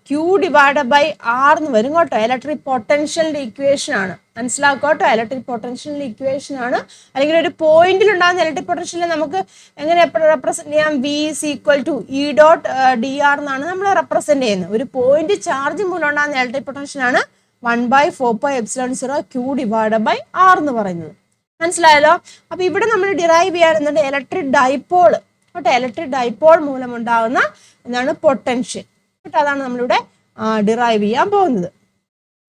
Q divide by R എന്ന് വരും കേട്ടോ. ഇലക്ട്രിക് പൊട്ടൻഷ്യലിന്റെ ഇക്വേഷൻ ആണ്. മനസ്സിലാക്കോട്ടോ, ഇലക്ട്രിക് പൊട്ടൻഷ്യലിന്റെ ഇക്വേഷൻ ആണ്. അല്ലെങ്കിൽ ഒരു പോയിന്റിൽ ഉണ്ടാകുന്ന ഇലക്ട്രിക് പൊട്ടൻഷ്യലിനെ നമുക്ക് എങ്ങനെ റെപ്രസെന്റ് ചെയ്യാം? V is equal to E dot dr എന്നാണ് നമ്മൾ റെപ്രസെന്റ് ചെയ്യുന്നത്. ഒരു പോയിന്റ് ചാർജ് മൂലം ഉണ്ടാകുന്ന ഇലക്ട്രിക് പൊട്ടൻഷ്യൽ ആണ് 1/4πε0 Q ഡിവൈഡ് ബൈ R എന്ന് പറയുന്നത്. മനസ്സിലായല്ലോ? അപ്പൊ ഇവിടെ നമ്മൾ ഡിറൈവ് ചെയ്യാറുണ്ട് ഇലക്ട്രിക് ഡൈപോൾ കേട്ടോ. ഇലക്ട്രിക് ഡൈപോൾ മൂലം ഉണ്ടാകുന്ന എന്താണ്? പൊട്ടൻഷ്യൽ കേട്ടോ. അതാണ് നമ്മളിവിടെ ഡിറൈവ് ചെയ്യാൻ പോകുന്നത്.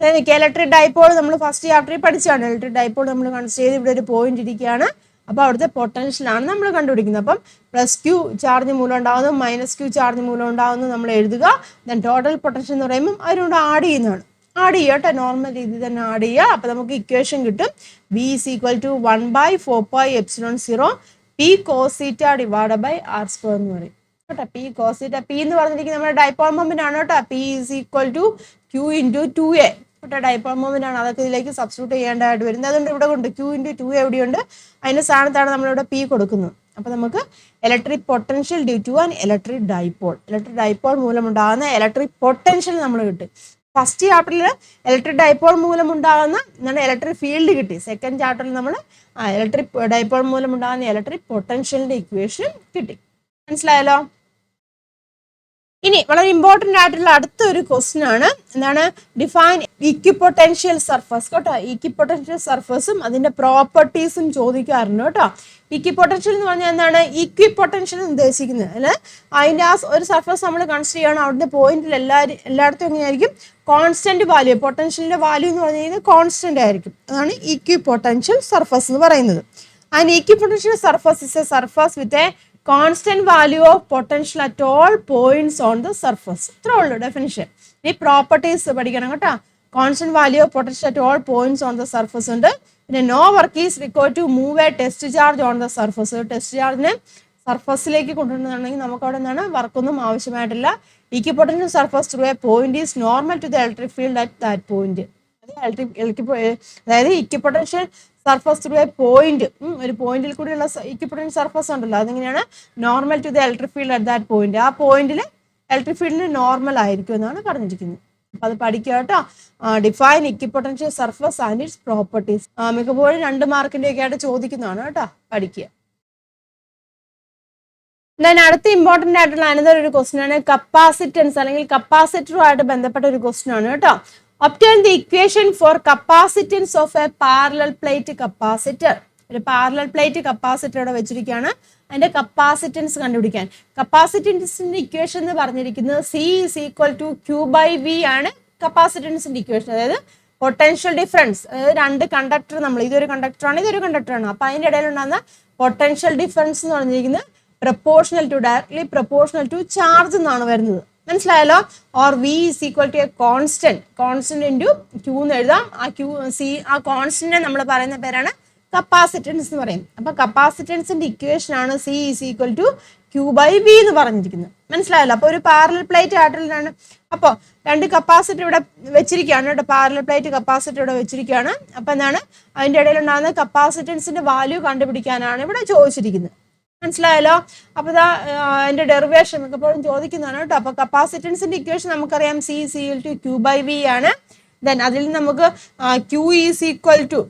ഇലക്ട്രിക് ഡൈപോൾ നമ്മൾ ഫസ്റ്റ് ചാപ്റ്ററിൽ പഠിച്ചാണ്. ഇലക്ട്രിക് ഡൈപോൾ നമ്മൾ കൺസിഡർ ചെയ്ത് ഇവിടെ ഒരു പോയിന്റ് ഇരിക്കുകയാണ്. അപ്പോൾ അവിടുത്തെ പൊട്ടൻഷ്യലാണ് നമ്മൾ കണ്ടുപിടിക്കുന്നത്. അപ്പം പ്ലസ് ക്യൂ ചാർജ് മൂലം ഉണ്ടാകുന്നു, മൈനസ് ക്യൂ ചാർജ് മൂലം ഉണ്ടാകുന്നു നമ്മൾ എഴുതുക. ദെൻ ടോട്ടൽ പൊട്ടൻഷ്യൽ എന്ന് പറയുമ്പോൾ അതിനോട് ആഡ് ചെയ്യുന്നതാണ്. ആഡ് ചെയ്യുക കേട്ടോ, നോർമൽ രീതിയിൽ തന്നെ ആഡ് ചെയ്യുക. അപ്പോൾ നമുക്ക് ഇക്വേഷൻ കിട്ടും. V is equal to 1/4πε0 P cos theta divided by R square എന്ന് പറയും കേട്ടോ. P cos theta, P എന്ന് പറഞ്ഞിരിക്കുന്നത് നമ്മുടെ ഡൈപോൾ മൊമെന്റ് ആണ് കേട്ടോ. P is equal to Q into 2A കേട്ടോ. ഡൈപോൾ മൊമെന്റ് ആണ്, അതൊക്കെ ഇതിലേക്ക് സബ്സ്റ്റിറ്റ്യൂട്ട് ചെയ്യേണ്ടതായിട്ട് വരുന്നത്. അതുകൊണ്ട് ഇവിടെ കൊണ്ട് Q into 2A എവിടെയുണ്ട്, അതിൻ്റെ സ്ഥാനത്താണ് നമ്മളിവിടെ P കൊടുക്കുന്നത്. അപ്പോൾ നമുക്ക് electric potential due to an electric dipole, electric dipole മൂലമുണ്ടാകുന്ന ഇലക്ട്രിക് പൊട്ടൻഷ്യൽ നമ്മൾ കിട്ടും. ഫസ്റ്റ് ചാപ്റ്ററിൽ ഇലക്ട്രിക് ഡൈപോൾ മൂലം ഉണ്ടാകുന്ന എന്താണ് ഇലക്ട്രിക് ഫീൽഡ് കിട്ടി. സെക്കൻഡ് ചാപ്റ്ററിൽ നമ്മൾ ഇലക്ട്രിക് ഡൈപോൾ മൂലം ഉണ്ടാകുന്ന ഇലക്ട്രിക് പൊട്ടൻഷ്യലിന്റെ ഇക്വേഷൻ കിട്ടി. മനസ്സിലായല്ലോ? ഇനി വളരെ ഇമ്പോർട്ടൻ്റ് ആയിട്ടുള്ള അടുത്തൊരു ക്വസ്റ്റ്യൻ ആണ്. എന്താണ്? ഡിഫൈൻ ഇക്വിപൊട്ടൻഷ്യൽ സർഫസ് കേട്ടോ. ഇക്വിപൊട്ടൻഷ്യൽ സർഫസും അതിന്റെ പ്രോപ്പർട്ടീസും ചോദിക്കാറുണ്ട് കേട്ടോ. ഇക്വിപൊട്ടൻഷ്യൽ എന്ന് പറഞ്ഞാൽ എന്താണ്? ഇക്വിപൊട്ടൻഷ്യൽ ഉദ്ദേശിക്കുന്നത് അല്ലെ, അതിന്റെ ആ ഒരു സർഫസ് നമ്മൾ കൺസിഡർ ചെയ്യണം. അവിടുത്തെ പോയിന്റിൽ എല്ലായിടത്തും എങ്ങനെയായിരിക്കും? കോൺസ്റ്റന്റ് വാല്യൂ, പൊട്ടൻഷ്യലിന്റെ വാല്യൂ എന്ന് പറഞ്ഞു കഴിഞ്ഞാൽ കോൺസ്റ്റന്റ് ആയിരിക്കും. അതാണ് ഇക്വിപൊട്ടൻഷ്യൽ സർഫസ് എന്ന് പറയുന്നത്. And equipotential surface is a surface with a constant value of potential at all points on the surface. ഇത്രേ ഉള്ളൂ ഡെഫിനിഷൻ. ഈ പ്രോപ്പർട്ടീസ് പഠിക്കണം കേട്ടോ. Constant value of potential at all points on the surface ഉണ്ട്. പിന്നെ no work is required to move a test charge on the surface. Test ചാർജിനെ സർഫസിലേക്ക് കൊണ്ടുവരുന്നുണ്ടെങ്കിൽ നമുക്ക് അവിടെ നിന്നാണ് വർക്കൊന്നും ആവശ്യമായിട്ടില്ല. Equipotential surface through a point is normal to the electric field at that point. അതായത് equipotential surface through a point, ഒരു പോയിന്റിൽ കൂടിയുള്ള ഇക്വിപൊട്ടൻഷ്യൽ സർഫസ് ഉണ്ടല്ലോ, അതെങ്ങനെയാണ്? Normal to the electric field at that point. ആ പോയിന്റിൽ ഇലക്ട്രിക് ഫീൽഡിന് നോർമൽ ആയിരിക്കും എന്നാണ് പറഞ്ഞിരിക്കുന്നത്. അപ്പൊ അത് പഠിക്കുക കേട്ടോ. Define equipotential surface and it's properties. മിക്കപ്പോഴും 2 മാർക്കിന്റെ ഒക്കെ ആയിട്ട് ചോദിക്കുന്നതാണ് കേട്ടോ, പഠിക്കുക. ദെൻ അടുത്ത ഇമ്പോർട്ടന്റ് ആയിട്ടുള്ള അനദർ ഒരു ക്വസ്റ്റ്യൻ ആണ് കപ്പാസിറ്റൻസ് അല്ലെങ്കിൽ കപ്പാസിറ്ററുമായിട്ട് ബന്ധപ്പെട്ട ഒരു ക്വസ്റ്റ്യൻ ആണ് കേട്ടോ. Obtain the equation for capacitance of a parallel plate capacitor. ഒരു പാരലൽ പ്ലേറ്റ് കപ്പാസിറ്റർ ഇവിടെ വെച്ചിരിക്കുകയാണ്. അതിന്റെ കപ്പാസിറ്റൻസ് കണ്ടുപിടിക്കാൻ കപ്പാസിറ്റൻസിന്റെ ഇക്വേഷൻ എന്ന് പറഞ്ഞിരിക്കുന്നത് C is equal to Q/V ആണ് കപ്പാസിറ്റൻസിന്റെ ഇക്വേഷൻ. അതായത് പൊട്ടൻഷ്യൽ ഡിഫറൻസ്, അതായത് 2 കണ്ടക്ടർ, നമ്മൾ ഇതൊരു കണ്ടക്ടറാണ് ഇതൊരു കണ്ടക്ടറാണ്, അപ്പൊ അതിന്റെ ഇടയിൽ ഉണ്ടാകുന്ന പൊട്ടൻഷ്യൽ ഡിഫറൻസ് എന്ന് പറഞ്ഞിരിക്കുന്നത് ഡയറക്ട്ലി പ്രപ്പോർഷണൽ ടു ചാർജ് എന്നാണ് വരുന്നത്. മനസ്സിലായല്ലോ? Or V is equal to a constant into Q എന്ന് എഴുതാം. ആ കോൺസ്റ്റന്റിനെ നമ്മൾ പറയുന്ന പേരാണ് കപ്പാസിറ്റൻസ് എന്ന് പറയും. അപ്പൊ കപ്പാസിറ്റൻസിന്റെ ഇക്വേഷൻ ആണ് C is equal to Q/V എന്ന് പറഞ്ഞിരിക്കുന്നത്. മനസ്സിലായല്ലോ? അപ്പൊ ഒരു പാരലൽ പ്ലേറ്റ് ആയിട്ടാണ്. അപ്പോൾ 2 കപ്പാസിറ്റർ ഇവിടെ വെച്ചിരിക്കുകയാണ് കേട്ടോ. പാരലൽ പ്ലേറ്റ് കപ്പാസിറ്റർ ഇവിടെ വെച്ചിരിക്കുകയാണ്. അപ്പൊ എന്താണ്? അതിന്റെ ഇടയിൽ ഉണ്ടാകുന്ന കപ്പാസിറ്റൻസിന്റെ വാല്യൂ കണ്ടുപിടിക്കാനാണ് ഇവിടെ ചോദിച്ചിരിക്കുന്നത്. മനസ്സിലായല്ലോ? അപ്പൊ അതിന്റെ ഡെറിവേഷൻ മിക്കപ്പോഴും ചോദിക്കുന്നതാണ് കേട്ടോ. അപ്പൊ കപ്പാസിറ്റൻസിന്റെ ഇക്വേഷൻ നമുക്കറിയാം C is equal to Q/V ആണ്. ദെൻ അതിൽ നമുക്ക് Q is equal to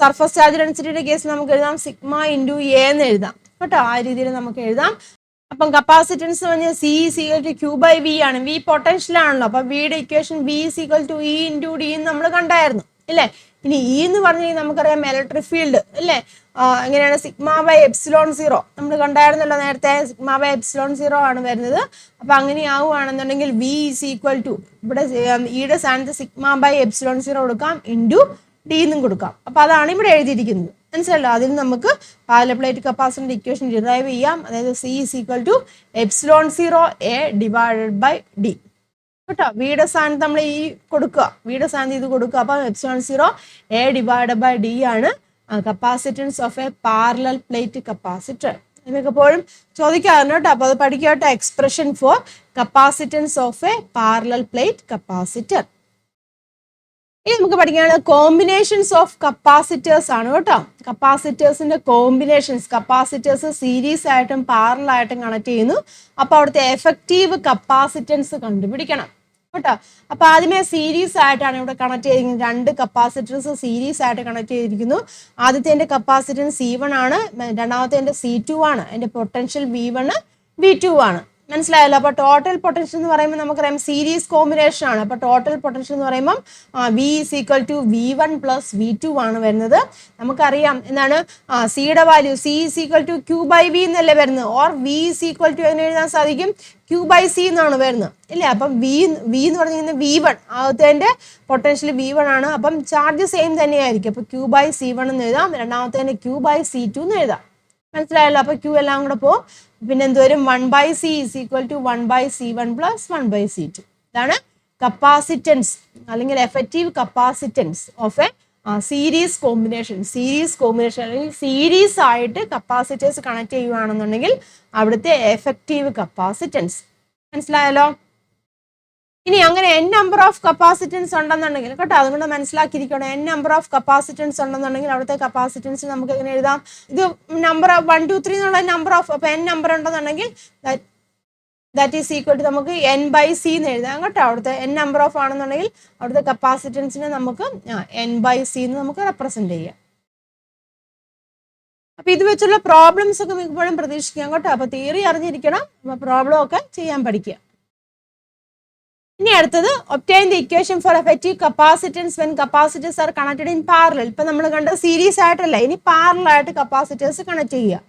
surface charge ഡെൻസിറ്റിയുടെ കേസ് നമുക്ക് എഴുതാം സിഗ്മ ഇൻറ്റു എ എന്ന് എഴുതാം കേട്ടോ. ആ രീതിയിൽ നമുക്ക് എഴുതാം. അപ്പം കപ്പാസിറ്റൻസ് പറഞ്ഞാൽ C is equal to Q/V ആണ്. V പൊട്ടൻഷ്യൽ ആണല്ലോ. അപ്പൊ വിയുടെ equation V is equal to E into D എന്ന് നമ്മൾ കണ്ടായിരുന്നു അല്ലേ. ഇനി E എന്ന് പറഞ്ഞാൽ നമുക്കറിയാം ഇലക്ട്രിക് ഫീൽഡ് അല്ലേ. എങ്ങനെയാണ്? σ/ε0 നമ്മൾ കണ്ടായിരുന്നല്ലോ നേരത്തെ. σ/ε0 ആണ് വരുന്നത്. അപ്പൊ അങ്ങനെ ആവുകയാണെന്നുണ്ടെങ്കിൽ V is equal to ഇവിടെ ഈയുടെ സ്ഥാനത്ത് σ/ε0 കൊടുക്കാം ഇൻറ്റു D എന്നും കൊടുക്കാം. അപ്പൊ അതാണ് ഇവിടെ എഴുതിയിരിക്കുന്നത്. മനസ്സിലല്ലോ? അതിൽ നമുക്ക് പാരലൽ പ്ലേറ്റ് കപ്പാസിറ്ററിന്റെ ഇക്വേഷൻ ഡിറൈവ് ചെയ്യാം. അതായത് C is equal to ε0A divided by D കേട്ടോ. വിയുടെ സ്ഥാനത്ത് നമ്മൾ ഈ കൊടുക്കുക, വിയുടെ സ്ഥാനത്ത് ഇത് കൊടുക്കുക. അപ്പൊ ε0A divided by D ആണ് capacitance of a parallel plate capacitor. ഇതൊക്കെപ്പോഴും ചോദിക്കാറുണ്ട് കേട്ടോ. അപ്പൊ അത് പഠിക്കട്ടെ. Expression for capacitance of a parallel plate capacitor. ഇനി നമുക്ക് പഠിക്കാനുള്ള കോമ്പിനേഷൻസ് ഓഫ് കപ്പാസിറ്റേഴ്സ് ആണ് കേട്ടോ. കപ്പാസിറ്റേഴ്സിന്റെ കോമ്പിനേഷൻസ്. കപ്പാസിറ്റേഴ്സ് സീരീസ് ആയിട്ടും പാരലൽ ആയിട്ടും കണക്ട് ചെയ്യുന്നു. അപ്പൊ അവിടുത്തെ എഫക്റ്റീവ് കപ്പാസിറ്റൻസ് കണ്ടുപിടിക്കണം കേട്ടോ. അപ്പൊ ആദ്യമേ സീരീസ് ആയിട്ടാണ് ഇവിടെ കണക്ട് ചെയ്തിരിക്കുന്നത്. 2 കപ്പാസിറ്റൻസ് സീരീസ് ആയിട്ട് കണക്ട് ചെയ്തിരിക്കുന്നു. ആദ്യത്തെ കപ്പാസിറ്റൻസ് C1 ആണ്, രണ്ടാമത്തെ C2 ആണ്. അതിന്റെ പൊട്ടൻഷ്യൽ V1 V2 ആണ്. മനസ്സിലായല്ലോ. അപ്പൊ ടോട്ടൽ പൊട്ടൻഷ്യൽ എന്ന് പറയുമ്പോൾ നമുക്കറിയാം സീരീസ് കോമ്പിനേഷൻ ആണ്. അപ്പൊ ടോട്ടൽ പൊട്ടൻഷ്യൽ എന്ന് പറയുമ്പോൾ V is equal to V1 plus V2 ആണ് വരുന്നത്. നമുക്കറിയാം എന്താണ് സിയുടെ value C is equal to Q by V എന്നല്ലേ വരുന്നത്. Or V is equal to എങ്ങനെ എഴുതാൻ സാധിക്കും, Q ബൈ സി എന്നാണ് വരുന്നത് ഇല്ലേ. അപ്പം വി എന്ന് പറഞ്ഞിരിക്കുന്നത് V1 ആദ്യത്തെ പൊട്ടൻഷ്യൽ V1 ആണ്. അപ്പം ചാർജ് സെയിം തന്നെയായിരിക്കും. അപ്പൊ Q ബൈ C1 എന്ന് എഴുതാം, രണ്ടാമത്തെ Q ബൈ C2 എന്ന് എഴുതാം. മനസ്സിലായല്ലോ. അപ്പൊ Q എല്ലാം കൂടെ പോകും. പിന്നെ എന്ത് വരും, 1/c is equal to 1/C1 plus 1/C2. ഇതാണ് കപ്പാസിറ്റൻസ് അല്ലെങ്കിൽ effective capacitance of A series combination. Series combination അല്ലെങ്കിൽ സീരീസ് ആയിട്ട് കപ്പാസിറ്റേഴ്സ് കണക്ട് ചെയ്യുകയാണെന്നുണ്ടെങ്കിൽ അവിടുത്തെ എഫക്റ്റീവ് കപ്പാസിറ്റൻസ്. മനസ്സിലായല്ലോ. ഇനി അങ്ങനെ n നമ്പർ ഓഫ് കപ്പാസിറ്റൻസ് ഉണ്ടെന്നുണ്ടെങ്കിൽ കേട്ടോ, അതുകൊണ്ട് മനസ്സിലാക്കിയിരിക്കണം. n നമ്പർ ഓഫ് കപ്പാസിറ്റൻസ് ഉണ്ടെന്നുണ്ടെങ്കിൽ അവിടുത്തെ കപ്പാസിറ്റൻസ് നമുക്ക് എങ്ങനെ എഴുതാം, ഇത് നമ്പർ 1 2 3 എന്നുള്ള നമ്പർ ഓഫ്, അപ്പൊ n നമ്പർ ഉണ്ടെന്നുണ്ടെങ്കിൽ ദാറ്റ് ഈസ് ഈക്വൽ ടു നമുക്ക് n/c എന്ന് എഴുതാം കേട്ടോ. അവിടുത്തെ n നമ്പർ ഓഫ് ആണെന്നുണ്ടെങ്കിൽ അവിടുത്തെ കപ്പാസിറ്റൻസിനെ നമുക്ക് n/c എന്ന് നമുക്ക് റെപ്രസെന്റ് ചെയ്യാം. അപ്പൊ ഇത് വെച്ചുള്ള പ്രോബ്ലംസ് ഒക്കെ മിക്കപ്പോഴും പ്രതീക്ഷിക്കാം കേട്ടോ. അപ്പൊ തിയറി അറിഞ്ഞിരിക്കണം, പ്രോബ്ലം ഒക്കെ ചെയ്യാൻ പഠിക്കുക. ഇനി അടുത്തത് obtain the equation for effective capacitance when capacitors are connected in parallel. ഇപ്പൊ നമ്മൾ കണ്ട സീരീസ് ആയിട്ടല്ല, ഇനി പാരലായിട്ട് കപ്പാസിറ്റേഴ്സ് കണക്ട് ചെയ്യുക.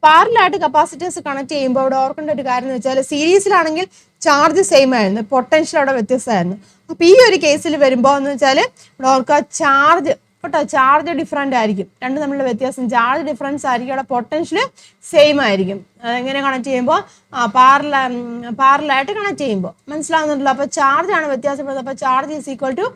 പാരലായിട്ട് കപ്പാസിറ്റേഴ്സ് കണക്ട് ചെയ്യുമ്പോൾ അവിടെ ഓർക്കേണ്ട ഒരു കാര്യം എന്ന് വെച്ചാൽ സീരീസിലാണെങ്കിൽ ചാർജ് സെയിം ആയിരുന്നു, പൊട്ടൻഷ്യൽ അവിടെ വ്യത്യസ്തമായിരുന്നു. അപ്പൊ ഈ ഒരു കേസിൽ വരുമ്പോൾ എന്ന് വെച്ചാൽ ഇവിടെ ഓർക്കുക ചാർജ് കേട്ടോ, ചാർജ് ഡിഫറൻ്റ് ആയിരിക്കും, രണ്ടും തമ്മിലുള്ള വ്യത്യാസം. ചാർജ് ഡിഫറൻസ് ആയിരിക്കും, അവിടെ പൊട്ടൻഷ്യൽ സെയിം ആയിരിക്കും. അതെങ്ങനെ കണക്ട് ചെയ്യുമ്പോൾ പാരലായിട്ട് കണക്ട് ചെയ്യുമ്പോൾ മനസ്സിലാവുന്നുണ്ടല്ലോ. അപ്പോൾ ചാർജ് ആണ് വ്യത്യാസപ്പെടുന്നത്. അപ്പോൾ charge is equal to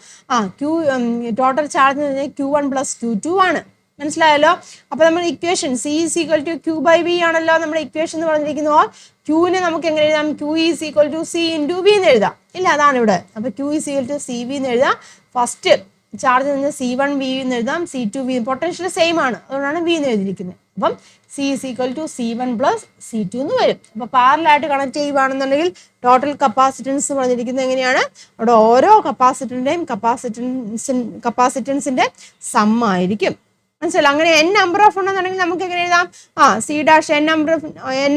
total charge എന്ന് പറഞ്ഞാൽ Q1 പ്ലസ് Q2 ആണ്. മനസ്സിലായല്ലോ. അപ്പോൾ നമ്മൾ equation C is equal to Q by V ആണല്ലോ നമ്മുടെ ഇക്വേഷൻ എന്ന് പറഞ്ഞിരിക്കുന്നത്. ക്യൂവിനെ നമുക്ക് എങ്ങനെ എഴുതാം, Q is equal to C into V എന്ന് എഴുതാം ഇല്ല, അതാണ് ഇവിടെ. അപ്പോൾ Q is equal to CV എന്ന് എഴുതാം. ഫസ്റ്റ് ചാർജ് നിന്ന് C1 V എന്ന് എഴുതാം, C2 V, പൊട്ടൻഷ്യൽ സെയിം ആണ്, അതുകൊണ്ടാണ് V എന്ന് എഴുതിയിരിക്കുന്നത്. അപ്പം C is equal to C1 plus C2 എന്ന് വരും. അപ്പോൾ പാരലായിട്ട് കണക്ട് ചെയ്യുകയാണെന്നുണ്ടെങ്കിൽ ടോട്ടൽ കപ്പാസിറ്റൻസ് പറഞ്ഞിരിക്കുന്നത് എങ്ങനെയാണ്, അവിടെ ഓരോ കപ്പാസിറ്ററിൻ്റെയും കപ്പാസിറ്റൻസിൻ്റെ സം ആയിരിക്കും. മനസ്സിലായി. അങ്ങനെ n നമ്പർ ഓഫ് ഉണ്ടെന്നുണ്ടെങ്കിൽ നമുക്ക് എങ്ങനെ എഴുതാം, സി ഡാഷ് n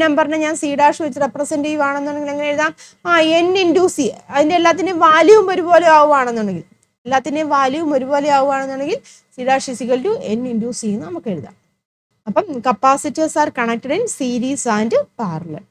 നമ്പറിനെ ഞാൻ C ഡാഷ് വെച്ച് റെപ്രസെന്റ് ചെയ്യുകയാണെന്നുണ്ടെങ്കിൽ എങ്ങനെ എഴുതാം, n ഇൻറ്റു C. അതിൻ്റെ എല്ലാത്തിൻ്റെയും വാല്യൂവും ഒരുപോലെ ആവുകയാണെന്നുണ്ടെങ്കിൽ C dash is equal to n into C എന്ന് നമുക്ക് എഴുതാം. അപ്പം capacitors are connected in series and parallel.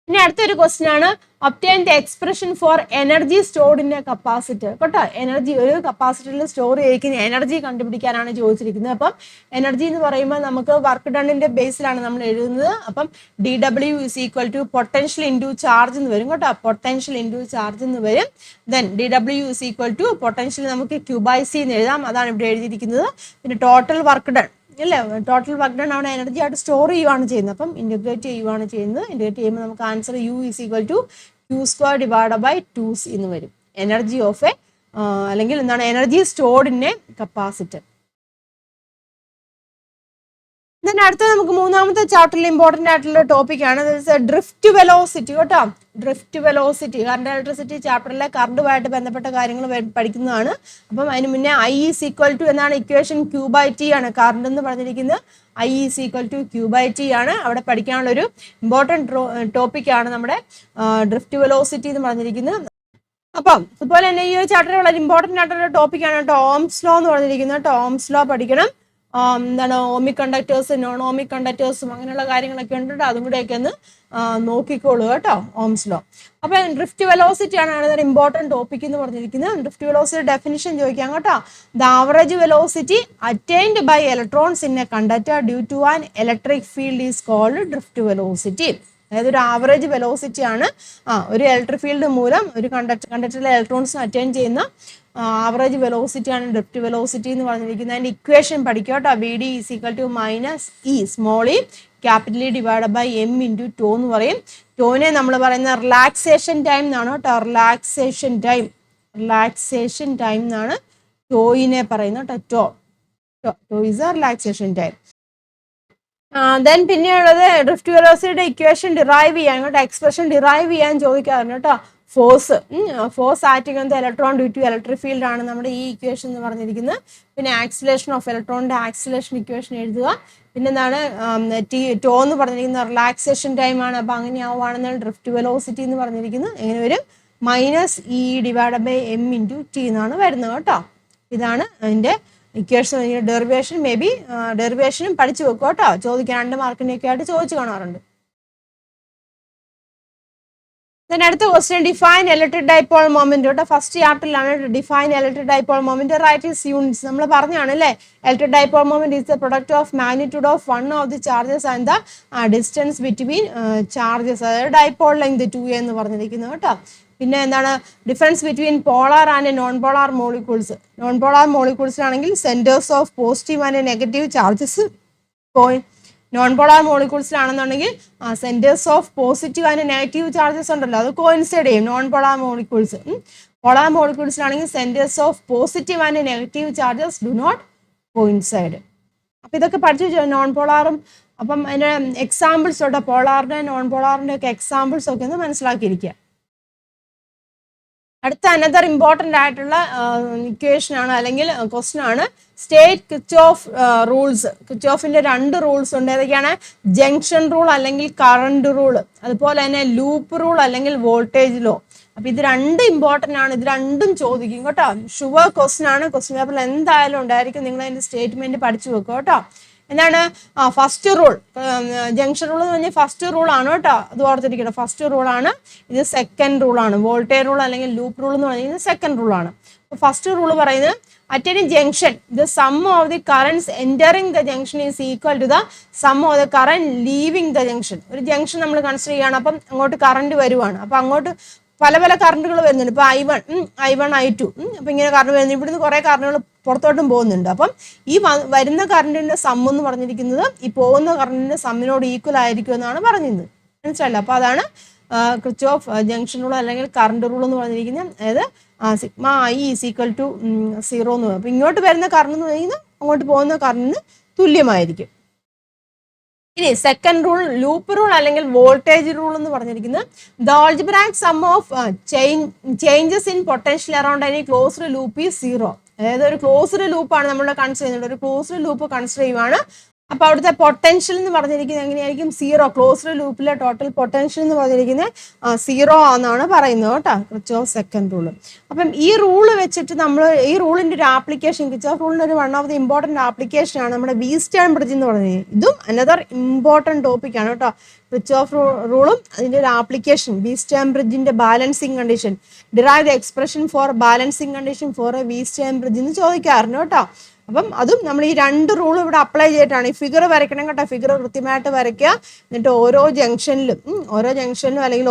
ഇനി അടുത്തൊരു ക്വസ്റ്റ്യൻ ആണ്, obtain the expression for energy stored in a capacitor. കേട്ടോ, എനർജി ഒരു കപ്പാസിറ്ററിൽ സ്റ്റോർ ചെയ്യിക്കുന്ന എനർജി കണ്ടുപിടിക്കാനാണ് ചോദിച്ചിരിക്കുന്നത്. അപ്പം എനർജി എന്ന് പറയുമ്പോൾ നമുക്ക് വർക്ക് ഡണ്ണിന്റെ ബേസിലാണ് നമ്മൾ എഴുതുന്നത്. അപ്പം DW is equal to potential into charge എന്ന് വരും കേട്ടോ, പൊട്ടൻഷ്യൽ ഇൻറ്റു ചാർജ് എന്ന് വരും. Then DW is equal to potential നമുക്ക് Q ബൈ സി എന്ന് എഴുതാം, അതാണ് ഇവിടെ എഴുതിയിരിക്കുന്നത്. പിന്നെ ടോട്ടൽ വർക്ക് ഡൺ അല്ലേ, ടോട്ടൽ വർക്ക് ഡൺ അവിടെ എനർജി ആയിട്ട് സ്റ്റോർ ചെയ്യുകയാണ് ചെയ്യുന്നത്. അപ്പം ഇൻറ്റഗ്രേറ്റ് ചെയ്യുകയാണ് ചെയ്യുന്നത്. ഇൻറ്റഗ്രേറ്റ് ചെയ്യുമ്പോൾ നമുക്ക് answer U is equal to Q² divided by 2C എന്ന് വരും. എനർജി ഓഫ് എ അല്ലെങ്കിൽ എന്താണ് energy stored in a capacitor. അടുത്തത് നമുക്ക് മൂന്നാമത്തെ ചാപ്റ്ററിൽ ഇമ്പോർട്ടൻ്റ് ആയിട്ടുള്ള ടോപ്പിക്കാണ് ഡ്രിഫ്റ്റ് വെലോസിറ്റി. കേട്ടോ, ഡ്രിഫ്റ്റ് വെലോസിറ്റി കറണ്ട് ഇലക്ട്രിസിറ്റി ചാപ്റ്ററിലെ കറണ്ടുമായിട്ട് ബന്ധപ്പെട്ട കാര്യങ്ങൾ പഠിക്കുന്നതാണ്. അപ്പം അതിന് മുന്നേ I ഈസ് ഈക്വൽ ടു എന്നാണ് ഇക്വേഷൻ, Q ബൈ T ആണ് കറണ്ട് എന്ന് പറഞ്ഞിരിക്കുന്നത്. I is equal to Q by T ആണ്. അവിടെ പഠിക്കാനുള്ളൊരു ഇമ്പോർട്ടൻറ്റ് ടോപ്പിക്കാണ് നമ്മുടെ ഡ്രിഫ്റ്റ് വെലോസിറ്റി എന്ന് പറഞ്ഞിരിക്കുന്നത്. അപ്പം അതുപോലെ തന്നെ ഈ ഒരു ചാപ്റ്ററിൽ വളരെ ഇമ്പോർട്ടൻ്റ് ആയിട്ടുള്ള ടോപ്പിക്കാണ് കേട്ടോ ഓംസ് ലോ എന്ന് പറഞ്ഞിരിക്കുന്നത്. കേട്ടോ, ഓംസ് ലോ പഠിക്കണം. എന്താണ് ഓമിക് കണ്ടക്ടേഴ്സ്, നോൺ ഓമിക് കണ്ടക്ടേഴ്സും അങ്ങനെയുള്ള കാര്യങ്ങളൊക്കെ ഉണ്ട്, അതും കൂടെയൊക്കെ ഒന്ന് നോക്കിക്കോളൂ കേട്ടോ, ഓംസ് ലോ. അപ്പൊ ഡ്രിഫ്റ്റ് വെലോസിറ്റി ആണ് ഒരു ഇമ്പോർട്ടൻറ്റ് ടോപ്പിക് എന്ന് പറഞ്ഞിരിക്കുന്നത്. ഡ്രിഫ്റ്റ് വെലോസിറ്റി ഡെഫിനിഷൻ ചോദിക്കാം കേട്ടോ. The average velocity attained by electrons in a conductor due to an electric field is called drift velocity. അതായത് ഒരു ആവറേജ് വെലോസിറ്റി ആണ് ഒരു ഇലക്ട്രിക് ഫീൽഡ് മൂലം ഒരു കണ്ടക്ടറിലെ ഇലക്ട്രോൺസിന് അറ്റൈൻ ചെയ്യുന്ന ആവറേജ് വെലോസിറ്റി ആണ് ഡ്രിഫ്റ്റ് വെലോസിറ്റി എന്ന് പറഞ്ഞിരിക്കുന്നത്. അതിന്റെ ഇക്വേഷൻ പഠിക്കുക കേട്ടോ. VD is equal to minus E small e capital E divide by M into tau എന്ന് പറയും. ടോനെ നമ്മൾ പറയുന്ന റിലാക്സേഷൻ ടൈം എന്നാണ് കേട്ടോ, റിലാക്സേഷൻ ടൈം എന്നാണ് ടോയിനെ പറയുന്നത് കേട്ടോ. Tau is a relaxation time. Then പിന്നെയുള്ളത് ഡ്രിഫ്റ്റ് വെലോസിറ്റിയുടെ ഇക്വേഷൻ ഡിറൈവ് ചെയ്യാൻ കേട്ടോ, എക്സ്പ്രഷൻ ഡിറൈവ് ചെയ്യാൻ ചോദിക്കാറുണ്ട് കേട്ടോ. Force acting on the electron due to electric field ആണ് നമ്മുടെ ഈ ഇക്വേഷൻ എന്ന് പറഞ്ഞിരിക്കുന്നത്. പിന്നെ ആക്സിലേഷൻ ഓഫ് ഇലക്ട്രോണിന്റെ ആക്സിലേഷൻ ഇക്വേഷൻ എഴുതുക. പിന്നെന്താണ് ടോ എന്ന് പറഞ്ഞിരിക്കുന്ന റിലാക്സേഷൻ ടൈമാണ്. അപ്പോൾ അങ്ങനെ ആവുകയാണെന്നാണ് ഡ്രിഫ്റ്റ് വെലോസിറ്റി എന്ന് പറഞ്ഞിരിക്കുന്നത് എങ്ങനെ വരും, -E/m/t എന്നാണ് വരുന്നത് കേട്ടോ. ഇതാണ് അതിൻ്റെ ഇക്വേഷൻ. ഡെറിവേഷൻ മേ ബി ഡെറിവേഷനും പഠിച്ചു വെക്കും കേട്ടോ, ചോദിക്കാൻ 2 മാർക്കിൻ്റെയൊക്കെ ആയിട്ട് ചോദിച്ചു കാണാറുണ്ട്. Then അടുത്ത question define electric dipole moment കേട്ടോ. ഫസ്റ്റ് ചാപ്റ്ററിലാണ് define electric dipole moment. Write its units നമ്മൾ പറഞ്ഞാണ് അല്ലേ. Electric dipole moment is the product of magnitude of one of the charges and the distance between charges. അതായത് ഡൈപോൾ ലെങ്ത് 2a എന്ന് പറഞ്ഞിരിക്കുന്നത് കേട്ടോ. പിന്നെ എന്താണ് difference between polar and non polar molecules. Non polar മോളിക്യൂൾസിലാണെങ്കിൽ centres of positive and negative charges non polar മോളിക്യൂൾസിലാണെന്നുണ്ടെങ്കിൽ centres of positive and negative charges ഉണ്ടല്ലോ, അത് കോയിൻസൈഡ് ചെയ്യും. നോൺ പോളാർ മോളിക്യൂൾസ് പോളാർ മോളിക്യൂൾസിലാണെങ്കിൽ centres of positive and negative charges do not coincide. അപ്പം ഇതൊക്കെ പഠിച്ചു വെച്ചോ നോൺ പോളാറും. അപ്പം അതിൻ്റെ എക്സാമ്പിൾസ് കേട്ടോ, പോളാറിൻ്റെ നോൺ പോളാറിൻ്റെ ഒക്കെ എക്സാമ്പിൾസ് ഒക്കെ ഒന്ന് മനസ്സിലാക്കിയിരിക്കുക. അടുത്ത അനദർ ഇമ്പോർട്ടൻ്റ് ആയിട്ടുള്ള ഇക്വേഷൻ ആണ് അല്ലെങ്കിൽ ക്വസ്റ്റ്യൻ ആണ് സ്റ്റേറ്റ് കിർച്ചോഫ് റൂൾസ്. കിർച്ചോഫിന്റെ 2 റൂൾസ് ഉണ്ട്. ഏതൊക്കെയാണ്? ജംഗ്ഷൻ റൂൾ അല്ലെങ്കിൽ കറണ്ട് റൂൾ, അതുപോലെ തന്നെ ലൂപ്പ് റൂൾ അല്ലെങ്കിൽ വോൾട്ടേജ് ലോ. അപ്പൊ ഇത് 2 ഇമ്പോർട്ടൻ്റ് ആണ്. ഇത് 2ഉം ചോദിക്കും കേട്ടോ. ഷുവർ ക്വസ്റ്റ്യൻ ആണ്. ക്വസ്റ്റ്യൻ പേപ്പറിൽ എന്തായാലും ഉണ്ടായിരിക്കും. നിങ്ങൾ അതിന്റെ സ്റ്റേറ്റ്മെന്റ് പഠിച്ചു വെക്കുക കേട്ടോ. എന്താണ് ഫസ്റ്റ് റൂൾ? ജംഗ്ഷൻ റൂൾ എന്ന് പറഞ്ഞാൽ ഫസ്റ്റ് റൂൾ ആണ് കേട്ടോ, അത് ഓർത്തിരിക്കണം. ഫസ്റ്റ് റൂൾ ആണ്. ഇത് സെക്കൻഡ് റൂൾ ആണ്. വോൾട്ടേജ് റൂൾ അല്ലെങ്കിൽ ലൂപ്പ് റൂൾ എന്ന് പറയുന്നത് സെക്കൻഡ് റൂൾ ആണ്. ഫസ്റ്റ് റൂൾ പറയുന്നത് at any junction the sum of the currents entering the junction is equal to the sum of the current leaving the junction. ഒരു ജംഗ്ഷൻ നമ്മൾ കൺസിഡർ ചെയ്യുകയാണ്. അപ്പം അങ്ങോട്ട് കറണ്ട് വരുവാണ്. അപ്പം അങ്ങോട്ട് പല പല കറണ്ടുകൾ വരുന്നുണ്ട്. ഇപ്പൊ I1 I2 അപ്പൊ ഇങ്ങനെ കറണ്ട് വരുന്നു. ഇവിടുന്ന് കുറെ കറണ്ടുകൾ പുറത്തോട്ടും പോകുന്നുണ്ട്. അപ്പം ഈ വരുന്ന കറണ്ടിന്റെ സം എന്ന് പറഞ്ഞിരിക്കുന്നത് ഈ പോകുന്ന കറണ്ടിന്റെ സമ്മിനോട് ഈക്വൽ ആയിരിക്കും എന്നാണ് പറഞ്ഞത്. മനസ്സിലായില്ല? അപ്പൊ അതാണ് കിർച്ചോഫ് ജംഗ്ഷൻ റൂൾ അല്ലെങ്കിൽ കറണ്ട് റൂൾ എന്ന് പറഞ്ഞിരിക്കുന്നത്. അതായത് sigma I is equal to 0 എന്ന് പറയും. അപ്പൊ ഇങ്ങോട്ട് വരുന്ന കറണ്ട് എന്ന് പറയുന്നത് അങ്ങോട്ട് പോകുന്ന കറണ്ടിന് തുല്യമായിരിക്കും. ഇനി സെക്കൻഡ് റൂൾ ലൂപ്പ് റൂൾ അല്ലെങ്കിൽ വോൾട്ടേജ് റൂൾ എന്ന് പറഞ്ഞിരിക്കുന്നത് the algebraic sum of changes in potential around any closed loop is 0. അതായത് ഒരു ക്ലോസ്ഡ് ലൂപ്പാണ് നമ്മൾ കൺസിഡർ ചെയ്യുന്നത്. ഒരു ക്ലോസ്ഡ് ലൂപ്പ് കൺസിഡർ ചെയ്യുവാണ്. അപ്പൊ അവിടുത്തെ പൊട്ടൻഷ്യൽ എന്ന് പറഞ്ഞിരിക്കുന്നത് എങ്ങനെയായിരിക്കും? 0. ക്ലോസ്ഡ് ലൂപ്പിലെ ടോട്ടൽ പൊട്ടൻഷ്യൽ എന്ന് പറഞ്ഞിരിക്കുന്നത് 0 ആണെന്നാണ് പറയുന്നത് കേട്ടോ, കിർച്ചോഫ് സെക്കൻഡ് റൂള്. അപ്പം ഈ റൂള് വെച്ചിട്ട് നമ്മൾ ഈ റൂളിന്റെ ഒരു ആപ്ലിക്കേഷൻ, കിർച്ചോഫ് റൂളിന്റെ ഒരു one of the important application ആണ് നമ്മുടെ വീസ്റ്റേൺ ബ്രിഡ്ജ് എന്ന് പറയുന്നത്. ഇതും അനദർ ഇമ്പോർട്ടന്റ് ടോപ്പിക് ആണ് കേട്ടോ. കിർച്ചോഫ് റൂളും അതിന്റെ ഒരു ആപ്ലിക്കേഷൻ വീസ്റ്റേൺ ബ്രിഡ്ജിന്റെ balancing condition. Derive the expression for balancing condition for a Wheatstone bridge എന്ന് ചോദിക്കാറുണ്ട് കേട്ടോ. അപ്പം അതും നമ്മൾ ഈ 2 റൂളും ഇവിടെ അപ്ലൈ ചെയ്തിട്ടാണ്. ഈ ഫിഗർ വരയ്ക്കണം കേട്ടോ. ഫിഗർ കൃത്യമായിട്ട് വരയ്ക്കുക. എന്നിട്ട് ഓരോ ജംഗ്ഷനിലും അല്ലെങ്കിൽ